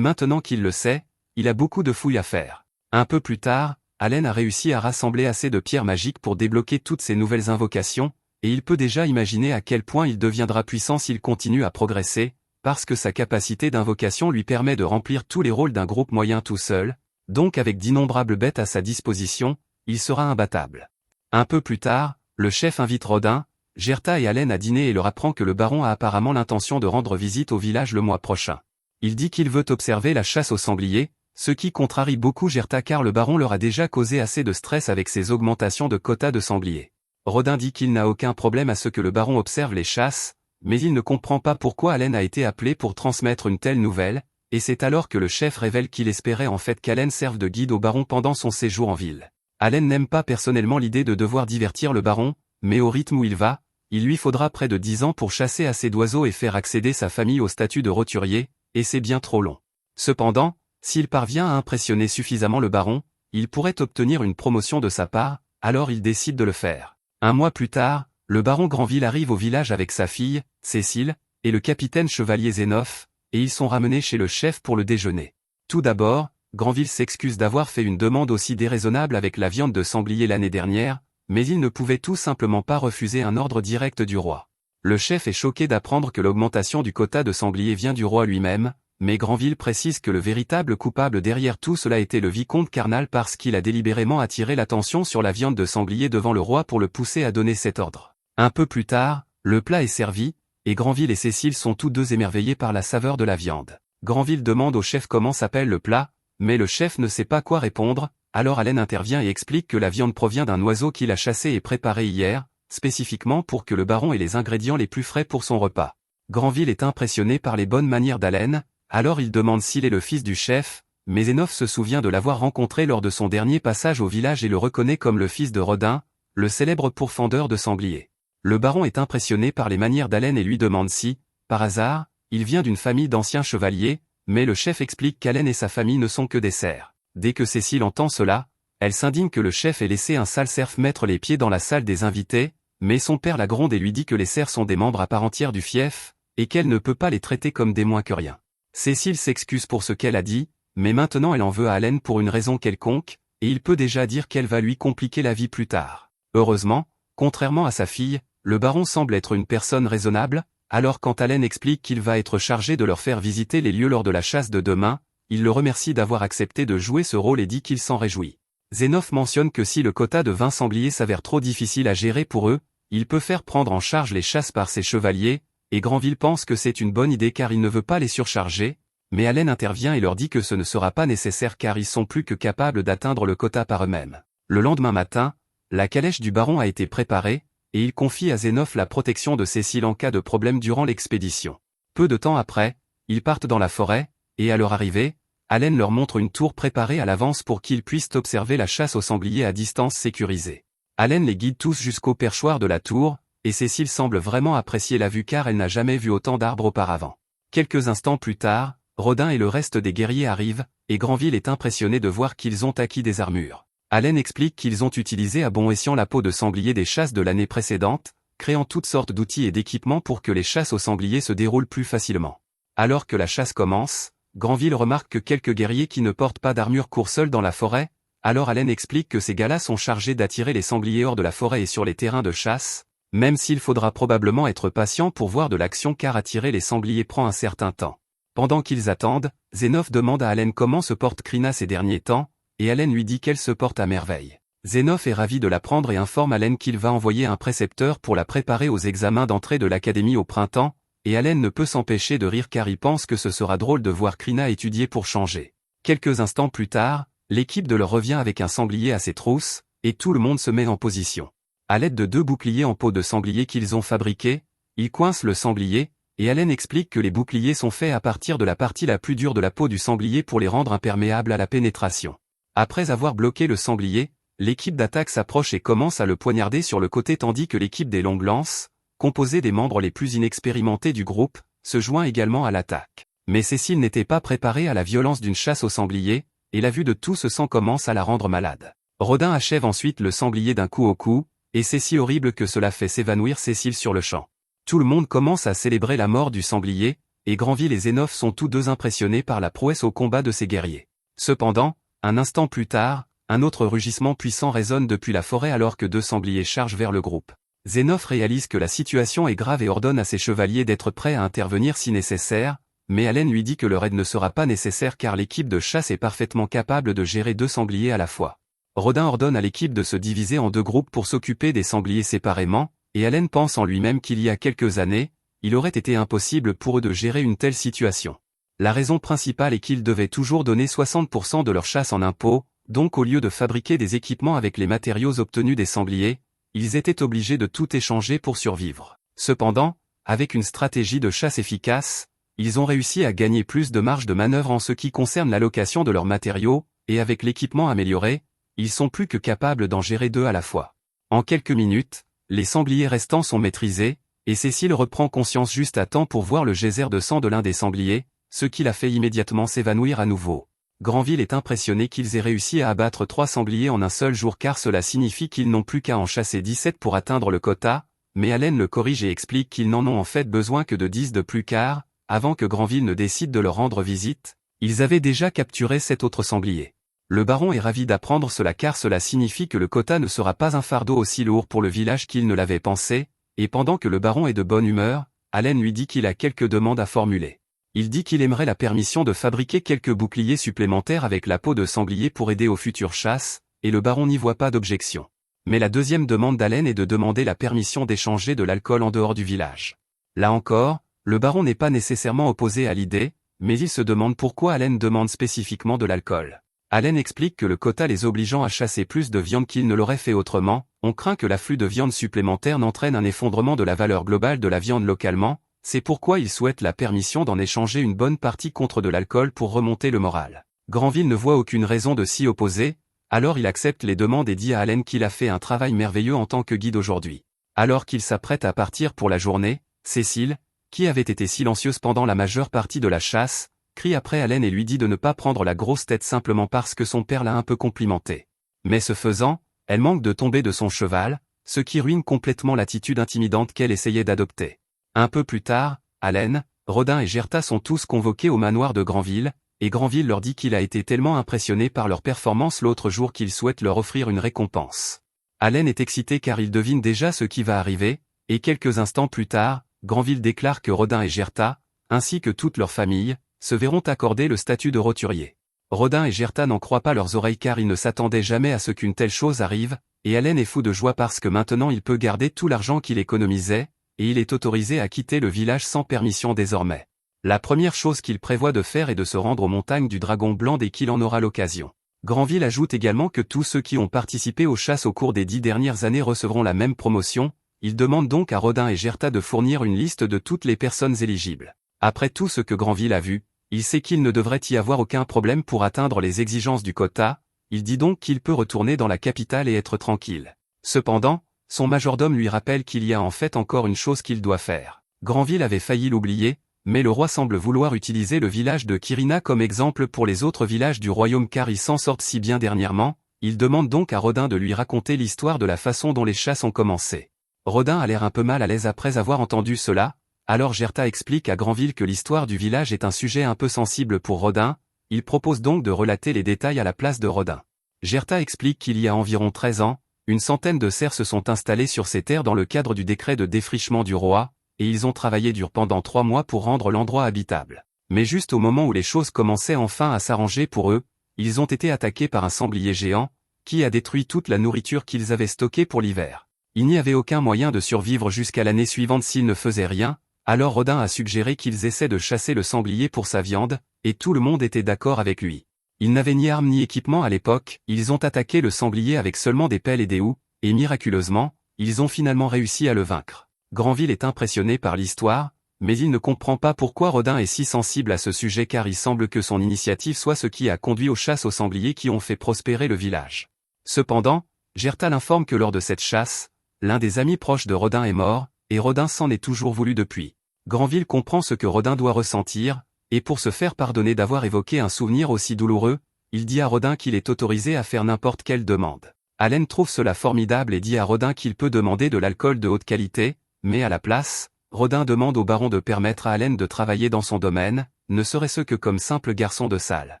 maintenant qu'il le sait, il a beaucoup de fouilles à faire. Un peu plus tard, Allen a réussi à rassembler assez de pierres magiques pour débloquer toutes ces nouvelles invocations, et il peut déjà imaginer à quel point il deviendra puissant s'il continue à progresser, parce que sa capacité d'invocation lui permet de remplir tous les rôles d'un groupe moyen tout seul, donc avec d'innombrables bêtes à sa disposition, il sera imbattable. Un peu plus tard, le chef invite Rodin, Gerta et Allen à dîner et leur apprend que le baron a apparemment l'intention de rendre visite au village le mois prochain. Il dit qu'il veut observer la chasse aux sangliers, ce qui contrarie beaucoup Gerta car le baron leur a déjà causé assez de stress avec ses augmentations de quotas de sangliers. Rodin dit qu'il n'a aucun problème à ce que le baron observe les chasses, mais il ne comprend pas pourquoi Allen a été appelé pour transmettre une telle nouvelle, et c'est alors que le chef révèle qu'il espérait en fait qu'Allen serve de guide au baron pendant son séjour en ville. Allen n'aime pas personnellement l'idée de devoir divertir le baron, mais au rythme où il va, il lui faudra près de 10 ans pour chasser assez d'oiseaux et faire accéder sa famille au statut de roturier, et c'est bien trop long. Cependant, s'il parvient à impressionner suffisamment le baron, il pourrait obtenir une promotion de sa part, alors il décide de le faire. Un mois plus tard, le baron Granville arrive au village avec sa fille, Cécile, et le capitaine chevalier Zénophe, et ils sont ramenés chez le chef pour le déjeuner. Tout d'abord, Granville s'excuse d'avoir fait une demande aussi déraisonnable avec la viande de sanglier l'année dernière, mais il ne pouvait tout simplement pas refuser un ordre direct du roi. Le chef est choqué d'apprendre que l'augmentation du quota de sanglier vient du roi lui-même, mais Granville précise que le véritable coupable derrière tout cela était le vicomte Carnal parce qu'il a délibérément attiré l'attention sur la viande de sanglier devant le roi pour le pousser à donner cet ordre. Un peu plus tard, le plat est servi, et Granville et Cécile sont tous deux émerveillés par la saveur de la viande. Granville demande au chef comment s'appelle le plat, mais le chef ne sait pas quoi répondre, alors Haleine intervient et explique que la viande provient d'un oiseau qu'il a chassé et préparé hier, spécifiquement pour que le baron ait les ingrédients les plus frais pour son repas. Granville est impressionné par les bonnes manières d'Haleine, alors il demande s'il est le fils du chef, mais Zénophe se souvient de l'avoir rencontré lors de son dernier passage au village et le reconnaît comme le fils de Rodin, le célèbre pourfendeur de sangliers. Le baron est impressionné par les manières d'Haleine et lui demande si, par hasard, il vient d'une famille d'anciens chevaliers, mais le chef explique qu'Haleine et sa famille ne sont que des serfs. Dès que Cécile entend cela, elle s'indigne que le chef ait laissé un sale serf mettre les pieds dans la salle des invités, mais son père la gronde et lui dit que les serfs sont des membres à part entière du fief, et qu'elle ne peut pas les traiter comme des moins que rien. Cécile s'excuse pour ce qu'elle a dit, mais maintenant elle en veut à Haleine pour une raison quelconque, et il peut déjà dire qu'elle va lui compliquer la vie plus tard. Heureusement, contrairement à sa fille, le baron semble être une personne raisonnable, alors quand Haleine explique qu'il va être chargé de leur faire visiter les lieux lors de la chasse de demain, il le remercie d'avoir accepté de jouer ce rôle et dit qu'il s'en réjouit. Zénophe mentionne que si le quota de 20 sangliers s'avère trop difficile à gérer pour eux, il peut faire prendre en charge les chasses par ses chevaliers, et Granville pense que c'est une bonne idée car il ne veut pas les surcharger, mais Haleine intervient et leur dit que ce ne sera pas nécessaire car ils sont plus que capables d'atteindre le quota par eux-mêmes. Le lendemain matin, la calèche du baron a été préparée, et il confie à Zénophe la protection de Cécile en cas de problème durant l'expédition. Peu de temps après, ils partent dans la forêt, et à leur arrivée, Haleine leur montre une tour préparée à l'avance pour qu'ils puissent observer la chasse aux sangliers à distance sécurisée. Haleine les guide tous jusqu'au perchoir de la tour, et Cécile semble vraiment apprécier la vue car elle n'a jamais vu autant d'arbres auparavant. Quelques instants plus tard, Rodin et le reste des guerriers arrivent, et Granville est impressionné de voir qu'ils ont acquis des armures. Haleine explique qu'ils ont utilisé à bon escient la peau de sanglier des chasses de l'année précédente, créant toutes sortes d'outils et d'équipements pour que les chasses aux sangliers se déroulent plus facilement. Alors que la chasse commence, Granville remarque que quelques guerriers qui ne portent pas d'armure courent seuls dans la forêt, alors Haleine explique que ces gars-là sont chargés d'attirer les sangliers hors de la forêt et sur les terrains de chasse, même s'il faudra probablement être patient pour voir de l'action car attirer les sangliers prend un certain temps. Pendant qu'ils attendent, Zénophe demande à Haleine comment se porte Krina ces derniers temps, et Haleine lui dit qu'elle se porte à merveille. Zénophe est ravi de l'apprendre et informe Haleine qu'il va envoyer un précepteur pour la préparer aux examens d'entrée de l'académie au printemps, et Haleine ne peut s'empêcher de rire car il pense que ce sera drôle de voir Krina étudier pour changer. Quelques instants plus tard, l'équipe de leur revient avec un sanglier à ses trousses, et tout le monde se met en position. À l'aide de 2 boucliers en peau de sanglier qu'ils ont fabriqués, ils coincent le sanglier, et Haleine explique que les boucliers sont faits à partir de la partie la plus dure de la peau du sanglier pour les rendre imperméables à la pénétration. Après avoir bloqué le sanglier, l'équipe d'attaque s'approche et commence à le poignarder sur le côté tandis que l'équipe des longues lances, composée des membres les plus inexpérimentés du groupe, se joint également à l'attaque. Mais Cécile n'était pas préparée à la violence d'une chasse au sanglier, et la vue de tout ce sang commence à la rendre malade. Rodin achève ensuite le sanglier d'un coup au cou, et c'est si horrible que cela fait s'évanouir Cécile sur le champ. Tout le monde commence à célébrer la mort du sanglier, et Granville et Zénophe sont tous deux impressionnés par la prouesse au combat de ces guerriers. Cependant, un instant plus tard, un autre rugissement puissant résonne depuis la forêt alors que 2 sangliers chargent vers le groupe. Zénophe réalise que la situation est grave et ordonne à ses chevaliers d'être prêts à intervenir si nécessaire, mais Haleine lui dit que le raid ne sera pas nécessaire car l'équipe de chasse est parfaitement capable de gérer 2 sangliers à la fois. Rodin ordonne à l'équipe de se diviser en 2 groupes pour s'occuper des sangliers séparément, et Haleine pense en lui-même qu'il y a quelques années, il aurait été impossible pour eux de gérer une telle situation. La raison principale est qu'ils devaient toujours donner 60% de leur chasse en impôts, donc au lieu de fabriquer des équipements avec les matériaux obtenus des sangliers, ils étaient obligés de tout échanger pour survivre. Cependant, avec une stratégie de chasse efficace, ils ont réussi à gagner plus de marge de manœuvre en ce qui concerne l'allocation de leurs matériaux, et avec l'équipement amélioré, ils sont plus que capables d'en gérer 2 à la fois. En quelques minutes, les sangliers restants sont maîtrisés, et Cécile reprend conscience juste à temps pour voir le geyser de sang de l'un des sangliers, ce qui la fait immédiatement s'évanouir à nouveau. Granville est impressionné qu'ils aient réussi à abattre 3 sangliers en un seul jour car cela signifie qu'ils n'ont plus qu'à en chasser 17 pour atteindre le quota, mais Allen le corrige et explique qu'ils n'en ont en fait besoin que de 10 de plus car, avant que Granville ne décide de leur rendre visite, ils avaient déjà capturé 7 autres sangliers. Le baron est ravi d'apprendre cela car cela signifie que le quota ne sera pas un fardeau aussi lourd pour le village qu'il ne l'avait pensé, et pendant que le baron est de bonne humeur, Allen lui dit qu'il a quelques demandes à formuler. Il dit qu'il aimerait la permission de fabriquer quelques boucliers supplémentaires avec la peau de sanglier pour aider aux futures chasses, et le baron n'y voit pas d'objection. Mais la deuxième demande d'Allen est de demander la permission d'échanger de l'alcool en dehors du village. Là encore, le baron n'est pas nécessairement opposé à l'idée, mais il se demande pourquoi Allen demande spécifiquement de l'alcool. Allen explique que le quota les obligeant à chasser plus de viande qu'ils ne l'auraient fait autrement, on craint que l'afflux de viande supplémentaire n'entraîne un effondrement de la valeur globale de la viande localement, c'est pourquoi il souhaite la permission d'en échanger une bonne partie contre de l'alcool pour remonter le moral. Granville ne voit aucune raison de s'y opposer, alors il accepte les demandes et dit à Allen qu'il a fait un travail merveilleux en tant que guide aujourd'hui. Alors qu'il s'apprête à partir pour la journée, Cécile, qui avait été silencieuse pendant la majeure partie de la chasse, crie après Allen et lui dit de ne pas prendre la grosse tête simplement parce que son père l'a un peu complimenté. Mais ce faisant, elle manque de tomber de son cheval, ce qui ruine complètement l'attitude intimidante qu'elle essayait d'adopter. Un peu plus tard, Allen, Rodin et Gerta sont tous convoqués au manoir de Granville, et Granville leur dit qu'il a été tellement impressionné par leur performance l'autre jour qu'il souhaite leur offrir une récompense. Allen est excité car il devine déjà ce qui va arriver, et quelques instants plus tard, Granville déclare que Rodin et Gerta, ainsi que toute leur famille, se verront accorder le statut de roturier. Rodin et Gerta n'en croient pas leurs oreilles car ils ne s'attendaient jamais à ce qu'une telle chose arrive, et Allen est fou de joie parce que maintenant il peut garder tout l'argent qu'il économisait, et il est autorisé à quitter le village sans permission désormais. La première chose qu'il prévoit de faire est de se rendre aux montagnes du Dragon Blanc dès qu'il en aura l'occasion. Granville ajoute également que tous ceux qui ont participé aux chasses au cours des 10 dernières années recevront la même promotion, il demande donc à Rodin et Gerta de fournir une liste de toutes les personnes éligibles. Après tout ce que Granville a vu, il sait qu'il ne devrait y avoir aucun problème pour atteindre les exigences du quota, il dit donc qu'il peut retourner dans la capitale et être tranquille. Cependant, son majordome lui rappelle qu'il y a en fait encore une chose qu'il doit faire. Granville avait failli l'oublier, mais le roi semble vouloir utiliser le village de Quirina comme exemple pour les autres villages du royaume car ils s'en sortent si bien dernièrement, il demande donc à Rodin de lui raconter l'histoire de la façon dont les chasses ont commencé. Rodin a l'air un peu mal à l'aise après avoir entendu cela, alors Gerta explique à Granville que l'histoire du village est un sujet un peu sensible pour Rodin, il propose donc de relater les détails à la place de Rodin. Gerta explique qu'il y a environ 13 ans, une centaine de serfs se sont installés sur ces terres dans le cadre du décret de défrichement du roi, et ils ont travaillé dur pendant 3 mois pour rendre l'endroit habitable. Mais juste au moment où les choses commençaient enfin à s'arranger pour eux, ils ont été attaqués par un sanglier géant, qui a détruit toute la nourriture qu'ils avaient stockée pour l'hiver. Il n'y avait aucun moyen de survivre jusqu'à l'année suivante s'ils ne faisaient rien, alors Rodin a suggéré qu'ils essaient de chasser le sanglier pour sa viande, et tout le monde était d'accord avec lui. Ils n'avaient ni armes ni équipement à l'époque, ils ont attaqué le sanglier avec seulement des pelles et des houes, et miraculeusement, ils ont finalement réussi à le vaincre. Granville est impressionné par l'histoire, mais il ne comprend pas pourquoi Rodin est si sensible à ce sujet car il semble que son initiative soit ce qui a conduit aux chasses aux sangliers qui ont fait prospérer le village. Cependant, Gerta l'informe que lors de cette chasse, l'un des amis proches de Rodin est mort, et Rodin s'en est toujours voulu depuis. Granville comprend ce que Rodin doit ressentir, et pour se faire pardonner d'avoir évoqué un souvenir aussi douloureux, il dit à Rodin qu'il est autorisé à faire n'importe quelle demande. Allen trouve cela formidable et dit à Rodin qu'il peut demander de l'alcool de haute qualité, mais à la place, Rodin demande au baron de permettre à Allen de travailler dans son domaine, ne serait-ce que comme simple garçon de salle.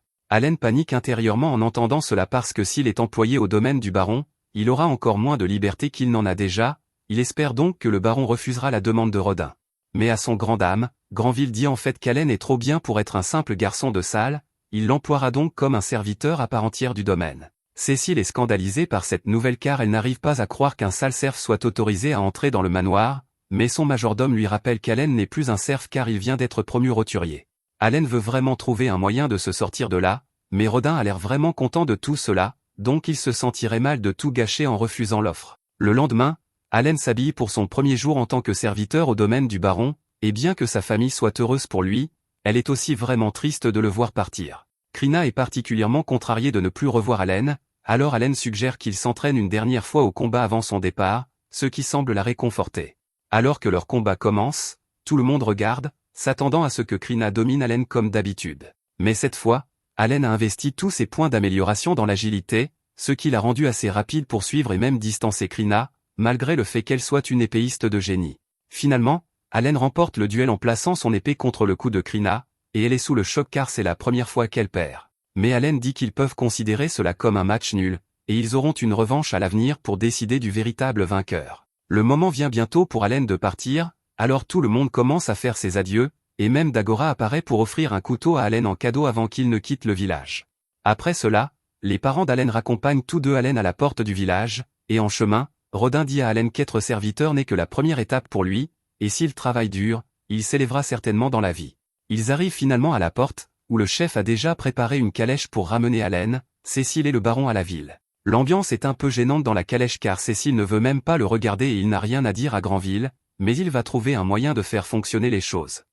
Allen panique intérieurement en entendant cela parce que s'il est employé au domaine du baron, il aura encore moins de liberté qu'il n'en a déjà, il espère donc que le baron refusera la demande de Rodin. Mais à son grand dam, Granville dit en fait qu'Allen est trop bien pour être un simple garçon de salle, il l'emploiera donc comme un serviteur à part entière du domaine. Cécile est scandalisée par cette nouvelle car elle n'arrive pas à croire qu'un sale serf soit autorisé à entrer dans le manoir, mais son majordome lui rappelle qu'Allen n'est plus un serf car il vient d'être promu roturier. Allen veut vraiment trouver un moyen de se sortir de là, mais Rodin a l'air vraiment content de tout cela, donc il se sentirait mal de tout gâcher en refusant l'offre. Le lendemain, Allen s'habille pour son premier jour en tant que serviteur au domaine du baron, et bien que sa famille soit heureuse pour lui, elle est aussi vraiment triste de le voir partir. Crina est particulièrement contrariée de ne plus revoir Allen, alors Allen suggère qu'il s'entraîne une dernière fois au combat avant son départ, ce qui semble la réconforter. Alors que leur combat commence, tout le monde regarde, s'attendant à ce que Crina domine Allen comme d'habitude. Mais cette fois, Allen a investi tous ses points d'amélioration dans l'agilité, ce qui l'a rendu assez rapide pour suivre et même distancer Crina, malgré le fait qu'elle soit une épéiste de génie. Finalement, Allen remporte le duel en plaçant son épée contre le cou de Krina, et elle est sous le choc car c'est la première fois qu'elle perd. Mais Allen dit qu'ils peuvent considérer cela comme un match nul, et ils auront une revanche à l'avenir pour décider du véritable vainqueur. Le moment vient bientôt pour Allen de partir, alors tout le monde commence à faire ses adieux, et même Dagora apparaît pour offrir un couteau à Allen en cadeau avant qu'il ne quitte le village. Après cela, les parents d'Allen raccompagnent tous deux Allen à la porte du village, et en chemin, Rodin dit à Allen qu'être serviteur n'est que la première étape pour lui, et s'il travaille dur, il s'élèvera certainement dans la vie. Ils arrivent finalement à la porte, où le chef a déjà préparé une calèche pour ramener Allen, Cécile et le baron à la ville. L'ambiance est un peu gênante dans la calèche car Cécile ne veut même pas le regarder et il n'a rien à dire à Granville, mais il va trouver un moyen de faire fonctionner les choses.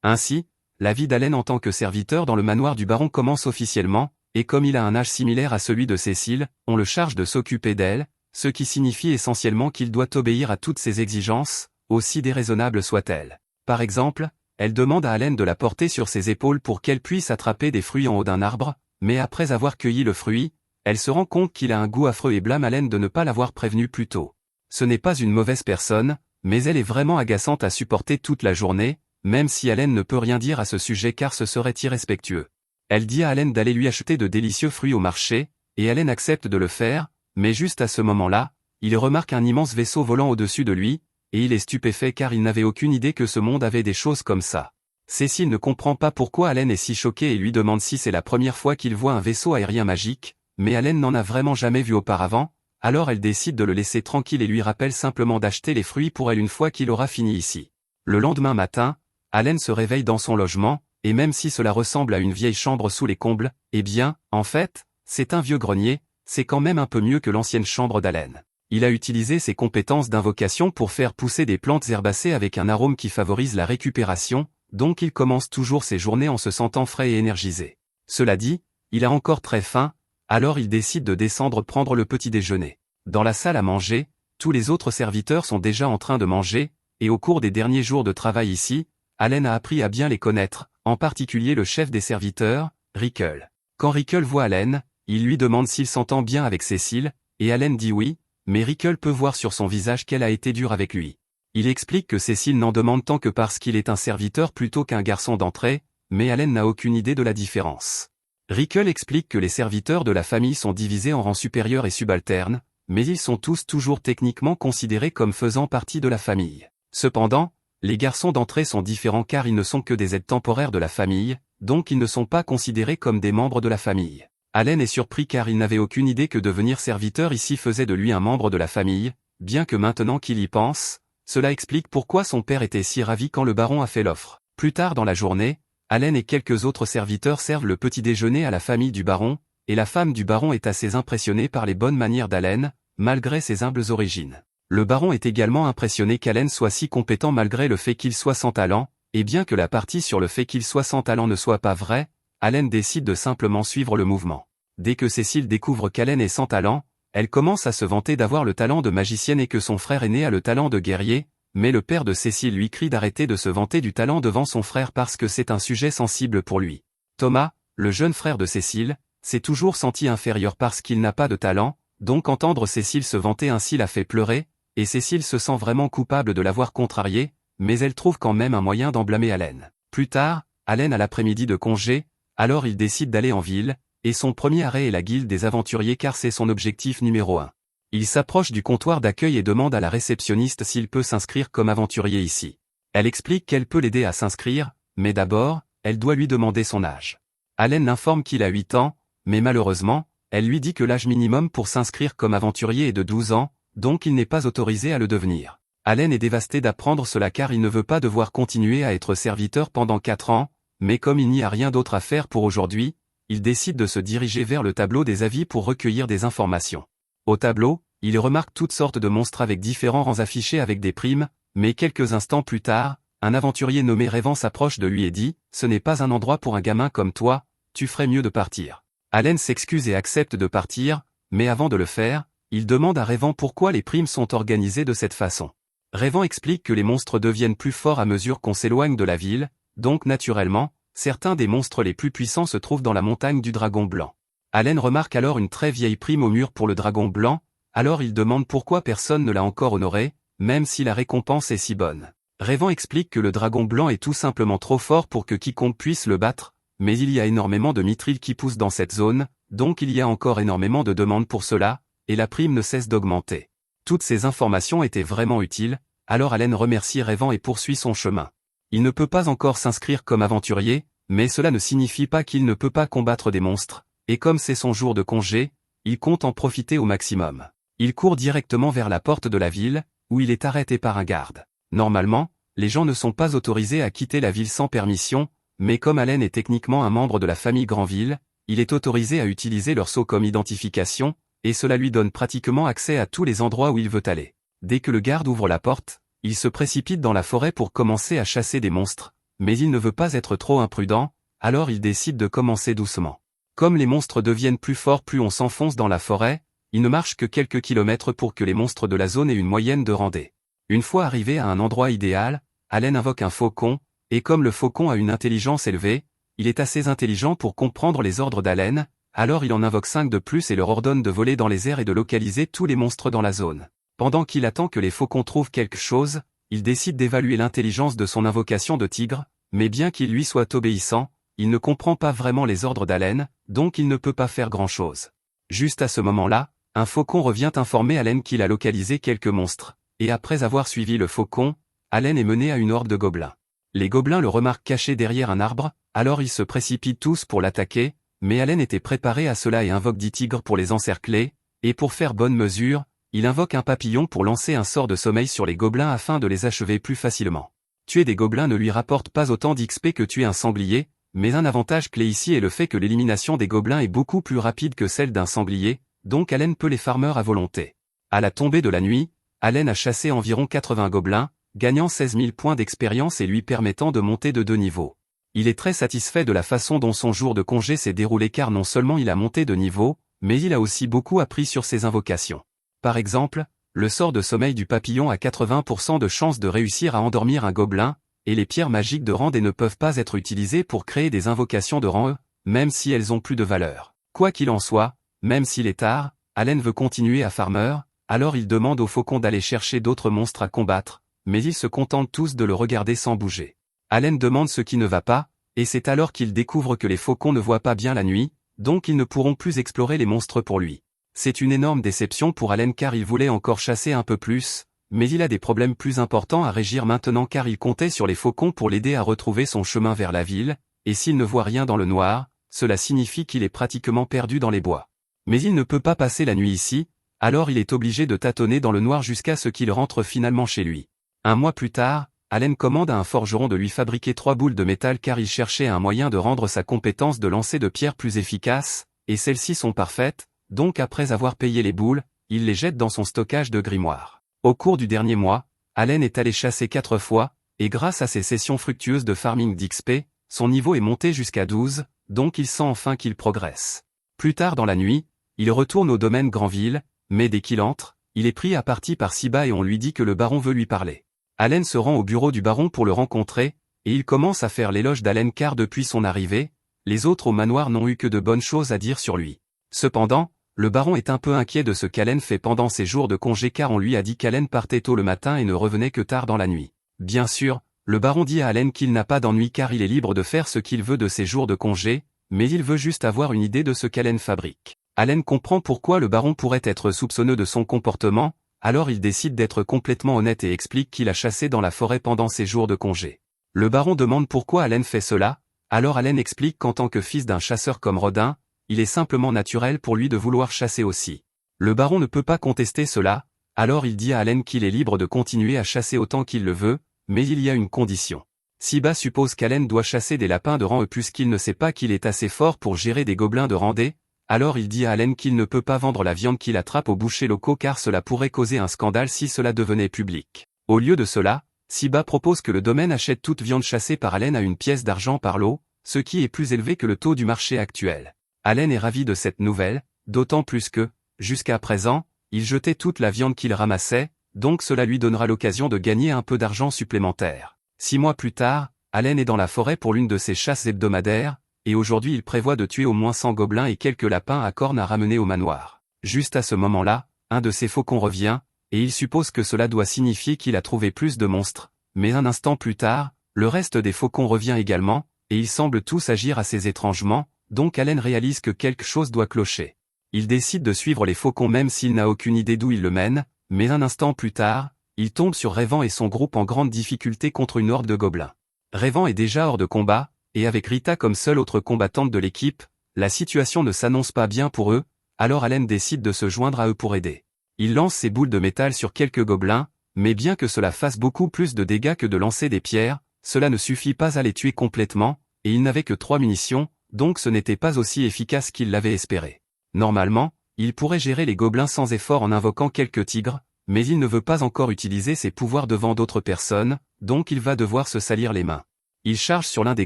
Ainsi, la vie d'Allen en tant que serviteur dans le manoir du baron commence officiellement, et comme il a un âge similaire à celui de Cécile, on le charge de s'occuper d'elle, ce qui signifie essentiellement qu'il doit obéir à toutes ses exigences, aussi déraisonnables soient-elles. Par exemple, elle demande à Allen de la porter sur ses épaules pour qu'elle puisse attraper des fruits en haut d'un arbre, mais après avoir cueilli le fruit, elle se rend compte qu'il a un goût affreux et blâme Allen de ne pas l'avoir prévenu plus tôt. Ce n'est pas une mauvaise personne, mais elle est vraiment agaçante à supporter toute la journée, même si Allen ne peut rien dire à ce sujet car ce serait irrespectueux. Elle dit à Allen d'aller lui acheter de délicieux fruits au marché, et Allen accepte de le faire, mais juste à ce moment-là, il remarque un immense vaisseau volant au-dessus de lui, et il est stupéfait car il n'avait aucune idée que ce monde avait des choses comme ça. Cécile ne comprend pas pourquoi Allen est si choqué et lui demande si c'est la première fois qu'il voit un vaisseau aérien magique, mais Allen n'en a vraiment jamais vu auparavant, alors elle décide de le laisser tranquille et lui rappelle simplement d'acheter les fruits pour elle une fois qu'il aura fini ici. Le lendemain matin, Allen se réveille dans son logement, et même si cela ressemble à une vieille chambre sous les combles, eh bien, en fait, c'est un vieux grenier, c'est quand même un peu mieux que l'ancienne chambre d'Allen. Il a utilisé ses compétences d'invocation pour faire pousser des plantes herbacées avec un arôme qui favorise la récupération, donc il commence toujours ses journées en se sentant frais et énergisé. Cela dit, il a encore très faim, alors il décide de descendre prendre le petit déjeuner. Dans la salle à manger, tous les autres serviteurs sont déjà en train de manger, et au cours des derniers jours de travail ici, Allen a appris à bien les connaître, en particulier le chef des serviteurs, Rickle. Quand Rickle voit Allen, il lui demande s'il s'entend bien avec Cécile, et Allen dit oui, mais Rickle peut voir sur son visage qu'elle a été dure avec lui. Il explique que Cécile n'en demande tant que parce qu'il est un serviteur plutôt qu'un garçon d'entrée, mais Allen n'a aucune idée de la différence. Rickle explique que les serviteurs de la famille sont divisés en rangs supérieurs et subalternes, mais ils sont tous toujours techniquement considérés comme faisant partie de la famille. Cependant, les garçons d'entrée sont différents car ils ne sont que des aides temporaires de la famille, donc ils ne sont pas considérés comme des membres de la famille. Allen est surpris car il n'avait aucune idée que devenir serviteur ici faisait de lui un membre de la famille, bien que maintenant qu'il y pense, cela explique pourquoi son père était si ravi quand le baron a fait l'offre. Plus tard dans la journée, Allen et quelques autres serviteurs servent le petit déjeuner à la famille du baron, et la femme du baron est assez impressionnée par les bonnes manières d'Allen, malgré ses humbles origines. Le baron est également impressionné qu'Allen soit si compétent malgré le fait qu'il soit sans talent, et bien que la partie sur le fait qu'il soit sans talent ne soit pas vraie, Allen décide de simplement suivre le mouvement. Dès que Cécile découvre qu'Allen est sans talent, elle commence à se vanter d'avoir le talent de magicienne et que son frère aîné a le talent de guerrier, mais le père de Cécile lui crie d'arrêter de se vanter du talent devant son frère parce que c'est un sujet sensible pour lui. Thomas, le jeune frère de Cécile, s'est toujours senti inférieur parce qu'il n'a pas de talent, donc entendre Cécile se vanter ainsi la fait pleurer, et Cécile se sent vraiment coupable de l'avoir contrarié, mais elle trouve quand même un moyen d'en blâmer Allen. Plus tard, Allen a l'après-midi de congé, alors il décide d'aller en ville, et son premier arrêt est la guilde des aventuriers car c'est son objectif numéro 1. Il s'approche du comptoir d'accueil et demande à la réceptionniste s'il peut s'inscrire comme aventurier ici. Elle explique qu'elle peut l'aider à s'inscrire, mais d'abord, elle doit lui demander son âge. Allen l'informe qu'il a 8 ans, mais malheureusement, elle lui dit que l'âge minimum pour s'inscrire comme aventurier est de 12 ans, donc il n'est pas autorisé à le devenir. Allen est dévasté d'apprendre cela car il ne veut pas devoir continuer à être serviteur pendant 4 ans, mais comme il n'y a rien d'autre à faire pour aujourd'hui, il décide de se diriger vers le tableau des avis pour recueillir des informations. Au tableau, il remarque toutes sortes de monstres avec différents rangs affichés avec des primes, mais quelques instants plus tard, un aventurier nommé Rêvant s'approche de lui et dit « Ce n'est pas un endroit pour un gamin comme toi, tu ferais mieux de partir ». Allen s'excuse et accepte de partir, mais avant de le faire, il demande à Rêvant pourquoi les primes sont organisées de cette façon. Rêvant explique que les monstres deviennent plus forts à mesure qu'on s'éloigne de la ville, donc naturellement, certains des monstres les plus puissants se trouvent dans la montagne du dragon blanc. Allen remarque alors une très vieille prime au mur pour le dragon blanc, Alors il demande pourquoi personne ne l'a encore honoré, même si la récompense est si bonne. Rêvant explique que le dragon blanc est tout simplement trop fort pour que quiconque puisse le battre, mais il y a énormément de mithril qui poussent dans cette zone, donc il y a encore énormément de demandes pour cela, et la prime ne cesse d'augmenter. Toutes ces informations étaient vraiment utiles, alors Allen remercie Rêvant et poursuit son chemin. Il ne peut pas encore s'inscrire comme aventurier, mais cela ne signifie pas qu'il ne peut pas combattre des monstres, et comme c'est son jour de congé, il compte en profiter au maximum. Il court directement vers la porte de la ville, où il est arrêté par un garde. Normalement, les gens ne sont pas autorisés à quitter la ville sans permission, mais comme Allen est techniquement un membre de la famille Granville, il est autorisé à utiliser leur sceau comme identification, et cela lui donne pratiquement accès à tous les endroits où il veut aller. Dès que le garde ouvre la porte, il se précipite dans la forêt pour commencer à chasser des monstres, mais il ne veut pas être trop imprudent, alors il décide de commencer doucement. Comme les monstres deviennent plus forts plus on s'enfonce dans la forêt, il ne marche que quelques kilomètres pour que les monstres de la zone aient une moyenne de randée. Une fois arrivé à un endroit idéal, Allen invoque un faucon, et comme le faucon a une intelligence élevée, il est assez intelligent pour comprendre les ordres d'Allen, alors il en invoque 5 de plus et leur ordonne de voler dans les airs et de localiser tous les monstres dans la zone. Pendant qu'il attend que les faucons trouvent quelque chose, il décide d'évaluer l'intelligence de son invocation de tigre, mais bien qu'il lui soit obéissant, il ne comprend pas vraiment les ordres d'Allen, donc il ne peut pas faire grand-chose. Juste à ce moment-là, un faucon revient informer Allen qu'il a localisé quelques monstres, et après avoir suivi le faucon, Allen est mené à une horde de gobelins. Les gobelins le remarquent caché derrière un arbre, alors ils se précipitent tous pour l'attaquer, mais Allen était préparé à cela et invoque 10 tigres pour les encercler, et pour faire bonne mesure, il invoque un papillon pour lancer un sort de sommeil sur les gobelins afin de les achever plus facilement. Tuer des gobelins ne lui rapporte pas autant d'XP que tuer un sanglier, mais un avantage clé ici est le fait que l'élimination des gobelins est beaucoup plus rapide que celle d'un sanglier, donc Allen peut les farmer à volonté. À la tombée de la nuit, Allen a chassé environ 80 gobelins, gagnant 16 000 points d'expérience et lui permettant de monter de 2 niveaux. Il est très satisfait de la façon dont son jour de congé s'est déroulé car non seulement il a monté de niveau, mais il a aussi beaucoup appris sur ses invocations. Par exemple, le sort de sommeil du papillon a 80% de chance de réussir à endormir un gobelin, et les pierres magiques de rang D ne peuvent pas être utilisées pour créer des invocations de rang E, même si elles ont plus de valeur. Quoi qu'il en soit, même s'il est tard, Allen veut continuer à farmer, alors il demande au faucon d'aller chercher d'autres monstres à combattre, mais ils se contentent tous de le regarder sans bouger. Allen demande ce qui ne va pas, et c'est alors qu'il découvre que les faucons ne voient pas bien la nuit, donc ils ne pourront plus explorer les monstres pour lui. C'est une énorme déception pour Allen car il voulait encore chasser un peu plus, mais il a des problèmes plus importants à régir maintenant car il comptait sur les faucons pour l'aider à retrouver son chemin vers la ville, et s'il ne voit rien dans le noir, cela signifie qu'il est pratiquement perdu dans les bois. Mais il ne peut pas passer la nuit ici, alors il est obligé de tâtonner dans le noir jusqu'à ce qu'il rentre finalement chez lui. Un mois plus tard, Allen commande à un forgeron de lui fabriquer 3 boules de métal car il cherchait un moyen de rendre sa compétence de lancer de pierre plus efficace, et celles-ci sont parfaites, donc après avoir payé les boules, il les jette dans son stockage de grimoire. Au cours du dernier mois, Allen est allé chasser 4 fois, et grâce à ses sessions fructueuses de farming d'XP, son niveau est monté jusqu'à 12, donc il sent enfin qu'il progresse. Plus tard dans la nuit, il retourne au domaine Granville, mais dès qu'il entre, il est pris à partie par Siba et on lui dit que le baron veut lui parler. Allen se rend au bureau du baron pour le rencontrer, et il commence à faire l'éloge d'Allen car depuis son arrivée, les autres au manoir n'ont eu que de bonnes choses à dire sur lui. Cependant, le baron est un peu inquiet de ce qu'Allen fait pendant ses jours de congé car on lui a dit qu'Allen partait tôt le matin et ne revenait que tard dans la nuit. Bien sûr, le baron dit à Allen qu'il n'a pas d'ennui car il est libre de faire ce qu'il veut de ses jours de congé, mais il veut juste avoir une idée de ce qu'Allen fabrique. Allen comprend pourquoi le baron pourrait être soupçonneux de son comportement, alors il décide d'être complètement honnête et explique qu'il a chassé dans la forêt pendant ses jours de congé. Le baron demande pourquoi Allen fait cela, alors Allen explique qu'en tant que fils d'un chasseur comme Rodin, il est simplement naturel pour lui de vouloir chasser aussi. Le baron ne peut pas contester cela, alors il dit à Allen qu'il est libre de continuer à chasser autant qu'il le veut, mais il y a une condition. Siba suppose qu'Allen doit chasser des lapins de rang E puisqu'il ne sait pas qu'il est assez fort pour gérer des gobelins de rang D, alors il dit à Allen qu'il ne peut pas vendre la viande qu'il attrape aux bouchers locaux car cela pourrait causer un scandale si cela devenait public. Au lieu de cela, Siba propose que le domaine achète toute viande chassée par Allen à une pièce d'argent par lot, ce qui est plus élevé que le taux du marché actuel. Allen est ravi de cette nouvelle, d'autant plus que, jusqu'à présent, il jetait toute la viande qu'il ramassait, donc cela lui donnera l'occasion de gagner un peu d'argent supplémentaire. 6 mois plus tard, Allen est dans la forêt pour l'une de ses chasses hebdomadaires, et aujourd'hui il prévoit de tuer au moins 100 gobelins et quelques lapins à cornes à ramener au manoir. Juste à ce moment-là, un de ses faucons revient, et il suppose que cela doit signifier qu'il a trouvé plus de monstres, mais un instant plus tard, le reste des faucons revient également, et ils semblent tous agir assez étrangement, donc Allen réalise que quelque chose doit clocher. Il décide de suivre les faucons même s'il n'a aucune idée d'où ils le mènent, mais un instant plus tard, il tombe sur Rayvan et son groupe en grande difficulté contre une horde de gobelins. Rayvan est déjà hors de combat, et avec Rita comme seule autre combattante de l'équipe, la situation ne s'annonce pas bien pour eux, alors Allen décide de se joindre à eux pour aider. Il lance ses boules de métal sur quelques gobelins, mais bien que cela fasse beaucoup plus de dégâts que de lancer des pierres, cela ne suffit pas à les tuer complètement, et il n'avait que 3 munitions, donc ce n'était pas aussi efficace qu'il l'avait espéré. Normalement, il pourrait gérer les gobelins sans effort en invoquant quelques tigres, mais il ne veut pas encore utiliser ses pouvoirs devant d'autres personnes, donc il va devoir se salir les mains. Il charge sur l'un des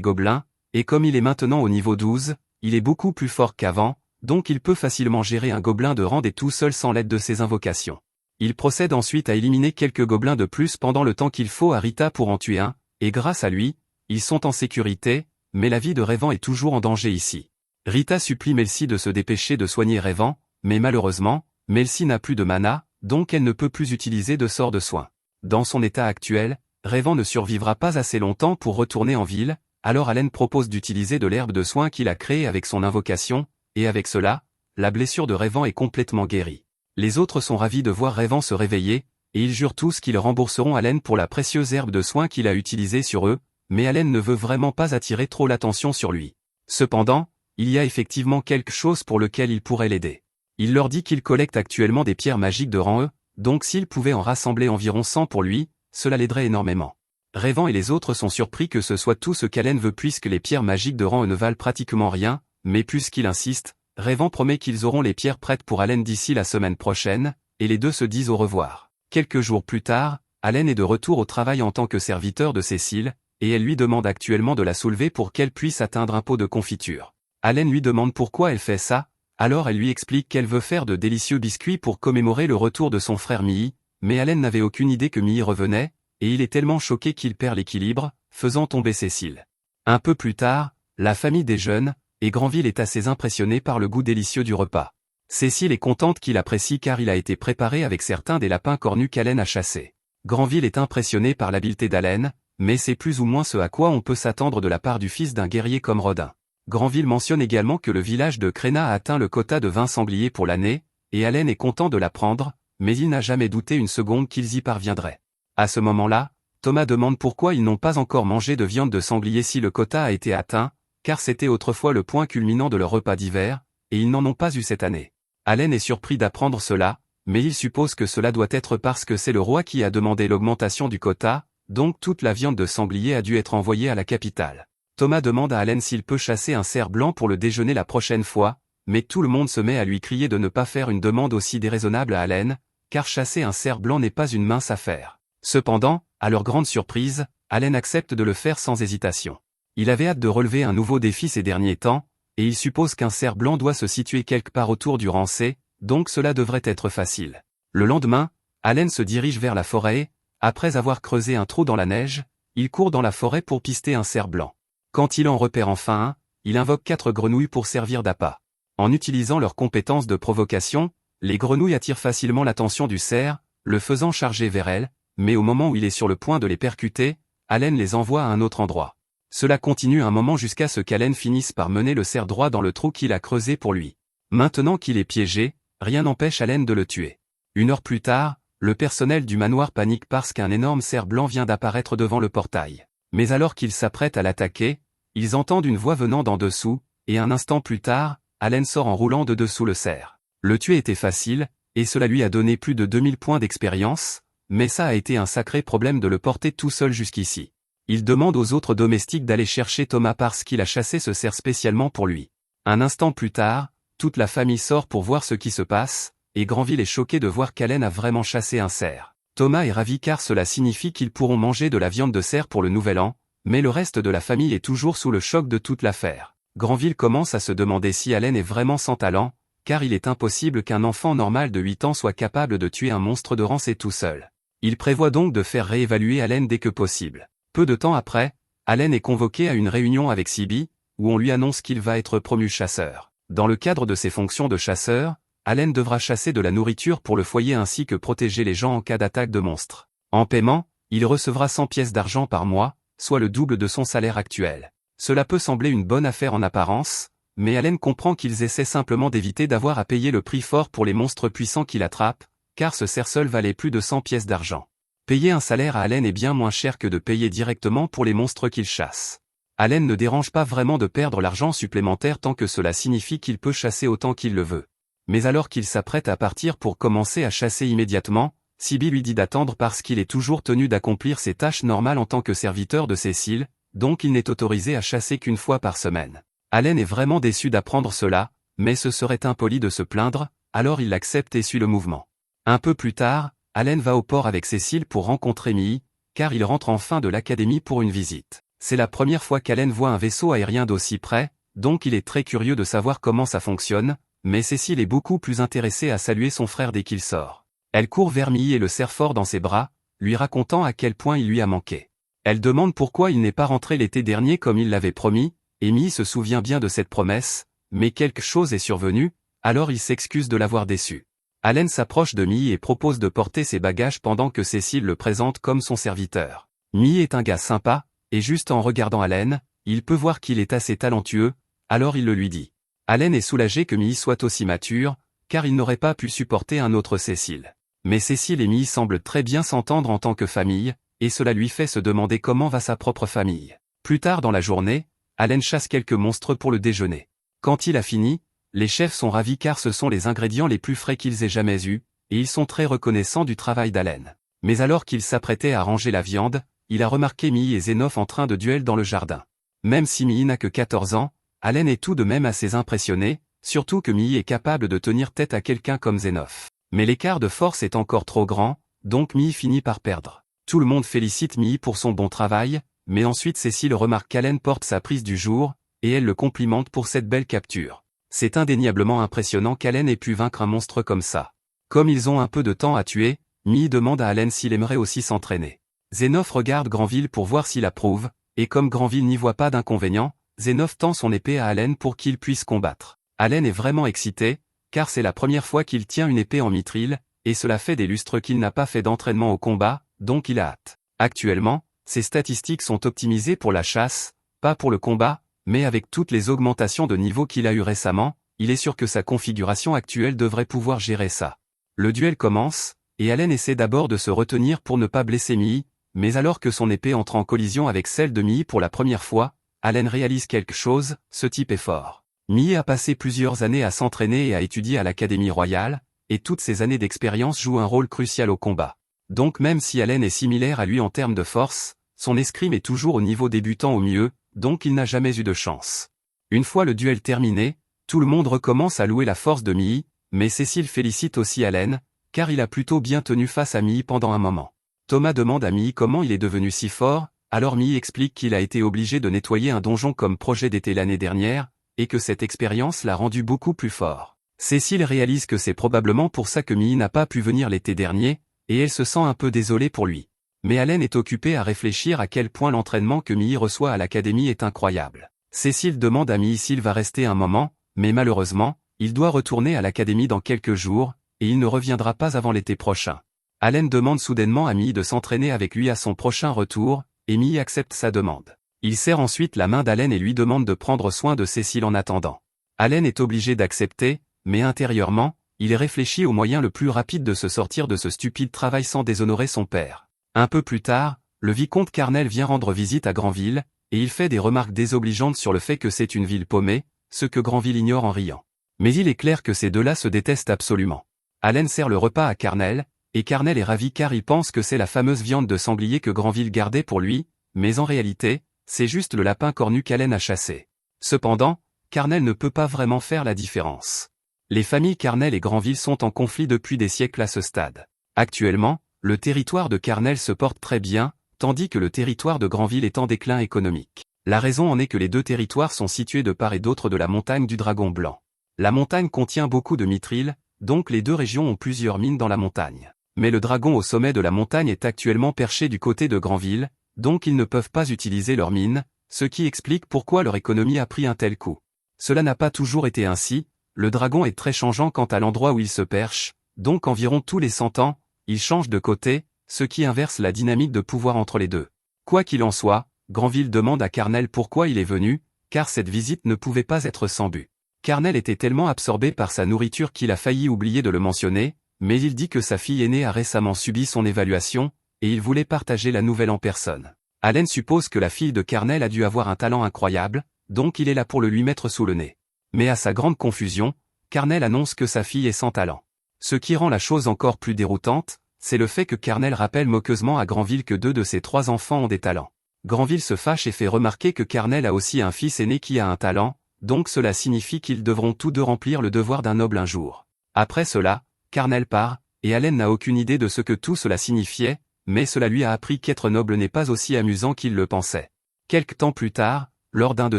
gobelins, et comme il est maintenant au niveau 12, il est beaucoup plus fort qu'avant, donc il peut facilement gérer un gobelin de rang D tout seul sans l'aide de ses invocations. Il procède ensuite à éliminer quelques gobelins de plus pendant le temps qu'il faut à Rita pour en tuer un, et grâce à lui, ils sont en sécurité, mais la vie de Rayvan est toujours en danger ici. Rita supplie Melcy de se dépêcher de soigner Rayvan, mais malheureusement, Melcy n'a plus de mana, donc elle ne peut plus utiliser de sort de soin. Dans son état actuel, Rayvan ne survivra pas assez longtemps pour retourner en ville, alors Allen propose d'utiliser de l'herbe de soin qu'il a créée avec son invocation, et avec cela, la blessure de Rayvan est complètement guérie. Les autres sont ravis de voir Rayvan se réveiller, et ils jurent tous qu'ils rembourseront Allen pour la précieuse herbe de soin qu'il a utilisée sur eux, mais Allen ne veut vraiment pas attirer trop l'attention sur lui. Cependant, il y a effectivement quelque chose pour lequel il pourrait l'aider. Il leur dit qu'il collecte actuellement des pierres magiques de rang E, donc s'il pouvait en rassembler environ 100 pour lui, cela l'aiderait énormément. Rayvan et les autres sont surpris que ce soit tout ce qu'Allen veut puisque les pierres magiques de rang E ne valent pratiquement rien, mais puisqu'il insiste, Rayvan promet qu'ils auront les pierres prêtes pour Allen d'ici la semaine prochaine, et les deux se disent au revoir. Quelques jours plus tard, Allen est de retour au travail en tant que serviteur de Cécile, et elle lui demande actuellement de la soulever pour qu'elle puisse atteindre un pot de confiture. Allen lui demande pourquoi elle fait ça, alors elle lui explique qu'elle veut faire de délicieux biscuits pour commémorer le retour de son frère Mii, mais Allen n'avait aucune idée que Mii revenait, et il est tellement choqué qu'il perd l'équilibre, faisant tomber Cécile. Un peu plus tard, la famille déjeune, et Granville est assez impressionné par le goût délicieux du repas. Cécile est contente qu'il apprécie car il a été préparé avec certains des lapins cornus qu'Allen a chassés. Granville est impressionné par l'habileté d'Allen, mais c'est plus ou moins ce à quoi on peut s'attendre de la part du fils d'un guerrier comme Rodin. Granville mentionne également que le village de Créna a atteint le quota de 20 sangliers pour l'année, et Allen est content de l'apprendre, mais il n'a jamais douté une seconde qu'ils y parviendraient. À ce moment-là, Thomas demande pourquoi ils n'ont pas encore mangé de viande de sanglier si le quota a été atteint, car c'était autrefois le point culminant de leur repas d'hiver, et ils n'en ont pas eu cette année. Allen est surpris d'apprendre cela, mais il suppose que cela doit être parce que c'est le roi qui a demandé l'augmentation du quota, donc toute la viande de sanglier a dû être envoyée à la capitale. Thomas demande à Allen s'il peut chasser un cerf blanc pour le déjeuner la prochaine fois, mais tout le monde se met à lui crier de ne pas faire une demande aussi déraisonnable à Allen, car chasser un cerf blanc n'est pas une mince affaire. Cependant, à leur grande surprise, Allen accepte de le faire sans hésitation. Il avait hâte de relever un nouveau défi ces derniers temps, et il suppose qu'un cerf blanc doit se situer quelque part autour du Rancé, donc cela devrait être facile. Le lendemain, Allen se dirige vers la forêt et, après avoir creusé un trou dans la neige, il court dans la forêt pour pister un cerf blanc. Quand il en repère enfin un, il invoque 4 grenouilles pour servir d'appât. En utilisant leurs compétences de provocation, les grenouilles attirent facilement l'attention du cerf, le faisant charger vers elles, mais au moment où il est sur le point de les percuter, Allen les envoie à un autre endroit. Cela continue un moment jusqu'à ce qu'Allen finisse par mener le cerf droit dans le trou qu'il a creusé pour lui. Maintenant qu'il est piégé, rien n'empêche Allen de le tuer. 1 heure plus tard, le personnel du manoir panique parce qu'un énorme cerf blanc vient d'apparaître devant le portail. Mais alors qu'ils s'apprêtent à l'attaquer, ils entendent une voix venant d'en dessous, et un instant plus tard, Allen sort en roulant de dessous le cerf. Le tuer était facile, et cela lui a donné plus de 2000 points d'expérience, mais ça a été un sacré problème de le porter tout seul jusqu'ici. Il demande aux autres domestiques d'aller chercher Thomas parce qu'il a chassé ce cerf spécialement pour lui. Un instant plus tard, toute la famille sort pour voir ce qui se passe, et Granville est choqué de voir qu'Allen a vraiment chassé un cerf. Thomas est ravi car cela signifie qu'ils pourront manger de la viande de cerf pour le nouvel an, mais le reste de la famille est toujours sous le choc de toute l'affaire. Granville commence à se demander si Allen est vraiment sans talent, car il est impossible qu'un enfant normal de 8 ans soit capable de tuer un monstre de Rancé tout seul. Il prévoit donc de faire réévaluer Allen dès que possible. Peu de temps après, Allen est convoqué à une réunion avec Sibi, où on lui annonce qu'il va être promu chasseur. Dans le cadre de ses fonctions de chasseur, Allen devra chasser de la nourriture pour le foyer ainsi que protéger les gens en cas d'attaque de monstres. En paiement, il recevra 100 pièces d'argent par mois, soit le double de son salaire actuel. Cela peut sembler une bonne affaire en apparence, mais Allen comprend qu'ils essaient simplement d'éviter d'avoir à payer le prix fort pour les monstres puissants qu'il attrape, car ce cerf-seul valait plus de 100 pièces d'argent. Payer un salaire à Allen est bien moins cher que de payer directement pour les monstres qu'il chasse. Allen ne dérange pas vraiment de perdre l'argent supplémentaire tant que cela signifie qu'il peut chasser autant qu'il le veut. Mais alors qu'il s'apprête à partir pour commencer à chasser immédiatement, Sybil lui dit d'attendre parce qu'il est toujours tenu d'accomplir ses tâches normales en tant que serviteur de Cécile, donc il n'est autorisé à chasser qu'une fois par semaine. Allen est vraiment déçu d'apprendre cela, mais ce serait impoli de se plaindre, alors il l'accepte et suit le mouvement. Un peu plus tard, Allen va au port avec Cécile pour rencontrer Mii, car il rentre enfin de l'académie pour une visite. C'est la première fois qu'Allen voit un vaisseau aérien d'aussi près, donc il est très curieux de savoir comment ça fonctionne, mais Cécile est beaucoup plus intéressée à saluer son frère dès qu'il sort. Elle court vers Mii et le serre fort dans ses bras, lui racontant à quel point il lui a manqué. Elle demande pourquoi il n'est pas rentré l'été dernier comme il l'avait promis, et Mii se souvient bien de cette promesse, mais quelque chose est survenu, alors il s'excuse de l'avoir déçu. Allen s'approche de Mii et propose de porter ses bagages pendant que Cécile le présente comme son serviteur. Mii est un gars sympa, et juste en regardant Allen, il peut voir qu'il est assez talentueux, alors il le lui dit. Allen est soulagé que Mii soit aussi mature, car il n'aurait pas pu supporter un autre Cécile. Mais Cécile et Mii semblent très bien s'entendre en tant que famille, et cela lui fait se demander comment va sa propre famille. Plus tard dans la journée, Allen chasse quelques monstres pour le déjeuner. Quand il a fini, les chefs sont ravis car ce sont les ingrédients les plus frais qu'ils aient jamais eus, et ils sont très reconnaissants du travail d'Allen. Mais alors qu'il s'apprêtait à ranger la viande, il a remarqué Mii et Zenof en train de duel dans le jardin. Même si Mii n'a que 14 ans, Allen est tout de même assez impressionné, surtout que Mii est capable de tenir tête à quelqu'un comme Zenof. Mais l'écart de force est encore trop grand, donc Mii finit par perdre. Tout le monde félicite Mii pour son bon travail, mais ensuite Cécile remarque qu'Allen porte sa prise du jour, et elle le complimente pour cette belle capture. C'est indéniablement impressionnant qu'Allen ait pu vaincre un monstre comme ça. Comme ils ont un peu de temps à tuer, Mii demande à Allen s'il aimerait aussi s'entraîner. Zenof regarde Granville pour voir s'il approuve, et comme Granville n'y voit pas d'inconvénient, Zenof tend son épée à Allen pour qu'il puisse combattre. Allen est vraiment excité, car c'est la première fois qu'il tient une épée en mithril, et cela fait des lustres qu'il n'a pas fait d'entraînement au combat, donc il a hâte. Actuellement, ses statistiques sont optimisées pour la chasse, pas pour le combat, mais avec toutes les augmentations de niveau qu'il a eues récemment, il est sûr que sa configuration actuelle devrait pouvoir gérer ça. Le duel commence, et Allen essaie d'abord de se retenir pour ne pas blesser Mii, mais alors que son épée entre en collision avec celle de Mii pour la première fois, Allen réalise quelque chose, ce type est fort. Mii a passé plusieurs années à s'entraîner et à étudier à l'Académie royale, et toutes ces années d'expérience jouent un rôle crucial au combat. Donc même si Allen est similaire à lui en termes de force, son escrime est toujours au niveau débutant au mieux, donc il n'a jamais eu de chance. Une fois le duel terminé, tout le monde recommence à louer la force de Mii, mais Cécile félicite aussi Allen, car il a plutôt bien tenu face à Mii pendant un moment. Thomas demande à Mii comment il est devenu si fort, alors Mii explique qu'il a été obligé de nettoyer un donjon comme projet d'été l'année dernière, et que cette expérience l'a rendu beaucoup plus fort. Cécile réalise que c'est probablement pour ça que Mii n'a pas pu venir l'été dernier, et elle se sent un peu désolée pour lui. Mais Allen est occupé à réfléchir à quel point l'entraînement que Mii reçoit à l'académie est incroyable. Cécile demande à Mii s'il va rester un moment, mais malheureusement, il doit retourner à l'académie dans quelques jours, et il ne reviendra pas avant l'été prochain. Allen demande soudainement à Mii de s'entraîner avec lui à son prochain retour, et Mii accepte sa demande. Il serre ensuite la main d'Allen et lui demande de prendre soin de Cécile en attendant. Allen est obligé d'accepter, mais intérieurement, il réfléchit au moyen le plus rapide de se sortir de ce stupide travail sans déshonorer son père. Un peu plus tard, le vicomte Carnel vient rendre visite à Granville, et il fait des remarques désobligeantes sur le fait que c'est une ville paumée, ce que Granville ignore en riant. Mais il est clair que ces deux-là se détestent absolument. Allen sert le repas à Carnel, et Carnel est ravi car il pense que c'est la fameuse viande de sanglier que Granville gardait pour lui, mais en réalité, c'est juste le lapin cornu qu'Allen a chassé. Cependant, Carnel ne peut pas vraiment faire la différence. Les familles Carnel et Granville sont en conflit depuis des siècles à ce stade. Actuellement, le territoire de Carnel se porte très bien, tandis que le territoire de Granville est en déclin économique. La raison en est que les deux territoires sont situés de part et d'autre de la montagne du Dragon Blanc. La montagne contient beaucoup de mithril, donc les deux régions ont plusieurs mines dans la montagne. Mais le dragon au sommet de la montagne est actuellement perché du côté de Granville, donc ils ne peuvent pas utiliser leurs mines, ce qui explique pourquoi leur économie a pris un tel coup. Cela n'a pas toujours été ainsi, Le dragon est très changeant quant à l'endroit où il se perche, donc environ tous les 100 ans, il change de côté, ce qui inverse la dynamique de pouvoir entre les deux. Quoi qu'il en soit, Granville demande à Carnel pourquoi il est venu, car cette visite ne pouvait pas être sans but. Carnel était tellement absorbé par sa nourriture qu'il a failli oublier de le mentionner, mais il dit que sa fille aînée a récemment subi son évaluation, et il voulait partager la nouvelle en personne. Allen suppose que la fille de Carnel a dû avoir un talent incroyable, donc il est là pour le lui mettre sous le nez. Mais à sa grande confusion, Carnel annonce que sa fille est sans talent. Ce qui rend la chose encore plus déroutante, c'est le fait que Carnel rappelle moqueusement à Granville que 2 de ses 3 enfants ont des talents. Granville se fâche et fait remarquer que Carnel a aussi un fils aîné qui a un talent, donc cela signifie qu'ils devront tous deux remplir le devoir d'un noble un jour. Après cela, Carnel part, et Allen n'a aucune idée de ce que tout cela signifiait, mais cela lui a appris qu'être noble n'est pas aussi amusant qu'il le pensait. Quelque temps plus tard, lors d'un de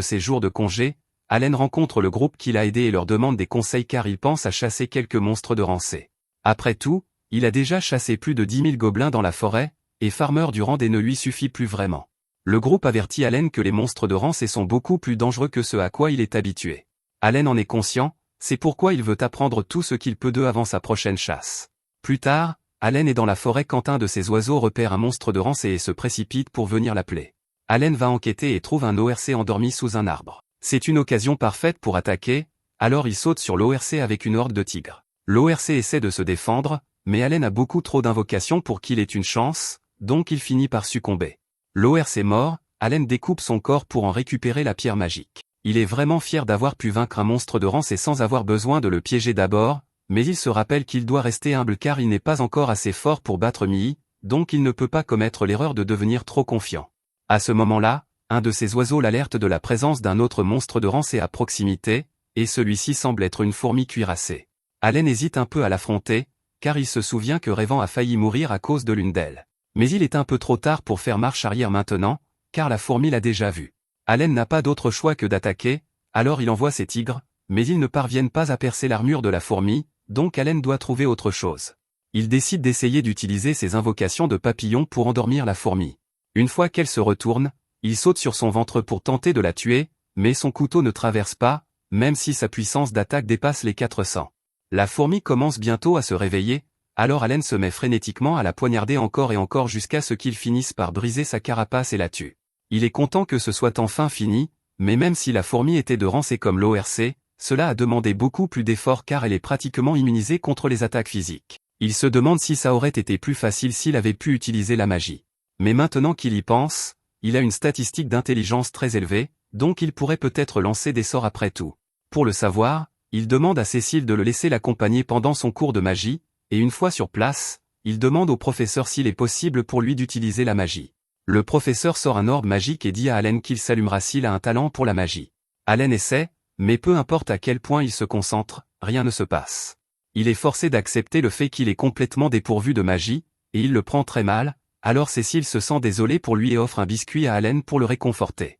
ses jours de congé, Allen rencontre le groupe qui l'a aidé et leur demande des conseils car il pense à chasser quelques monstres de rancée. Après tout, il a déjà chassé plus de 10 000 gobelins dans la forêt, et Farmer Durand ne lui suffit plus vraiment. Le groupe avertit Allen que les monstres de rancée sont beaucoup plus dangereux que ce à quoi il est habitué. Allen en est conscient, c'est pourquoi il veut apprendre tout ce qu'il peut d'eux avant sa prochaine chasse. Plus tard, Allen est dans la forêt quand un de ses oiseaux repère un monstre de rancée et se précipite pour venir l'appeler. Allen va enquêter et trouve un ORC endormi sous un arbre. C'est une occasion parfaite pour attaquer, alors il saute sur l'ORC avec une horde de tigres. L'ORC essaie de se défendre, mais Allen a beaucoup trop d'invocations pour qu'il ait une chance, donc il finit par succomber. L'ORC mort, Allen découpe son corps pour en récupérer la pierre magique. Il est vraiment fier d'avoir pu vaincre un monstre de rancée sans avoir besoin de le piéger d'abord, mais il se rappelle qu'il doit rester humble car il n'est pas encore assez fort pour battre Mii, donc il ne peut pas commettre l'erreur de devenir trop confiant. À ce moment-là, un de ces oiseaux l'alerte de la présence d'un autre monstre de rancée à proximité, et celui-ci semble être une fourmi cuirassée. Allen hésite un peu à l'affronter, car il se souvient que Rêvant a failli mourir à cause de l'une d'elles. Mais il est un peu trop tard pour faire marche arrière maintenant, car la fourmi l'a déjà vu. Allen n'a pas d'autre choix que d'attaquer, alors il envoie ses tigres, mais ils ne parviennent pas à percer l'armure de la fourmi, donc Allen doit trouver autre chose. Il décide d'essayer d'utiliser ses invocations de papillon pour endormir la fourmi. Une fois qu'elle se retourne, il saute sur son ventre pour tenter de la tuer, mais son couteau ne traverse pas, même si sa puissance d'attaque dépasse les 400. La fourmi commence bientôt à se réveiller, alors Allen se met frénétiquement à la poignarder encore et encore jusqu'à ce qu'il finisse par briser sa carapace et la tue. Il est content que ce soit enfin fini, mais même si la fourmi était de rancée comme l'ORC, cela a demandé beaucoup plus d'efforts car elle est pratiquement immunisée contre les attaques physiques. Il se demande si ça aurait été plus facile s'il avait pu utiliser la magie. Mais maintenant qu'il y pense, il a une statistique d'intelligence très élevée, donc il pourrait peut-être lancer des sorts après tout. Pour le savoir, il demande à Cécile de le laisser l'accompagner pendant son cours de magie, et une fois sur place, il demande au professeur s'il est possible pour lui d'utiliser la magie. Le professeur sort un orbe magique et dit à Allen qu'il s'allumera s'il a un talent pour la magie. Allen essaie, mais peu importe à quel point il se concentre, rien ne se passe. Il est forcé d'accepter le fait qu'il est complètement dépourvu de magie, et il le prend très mal, alors Cécile se sent désolée pour lui et offre un biscuit à Allen pour le réconforter.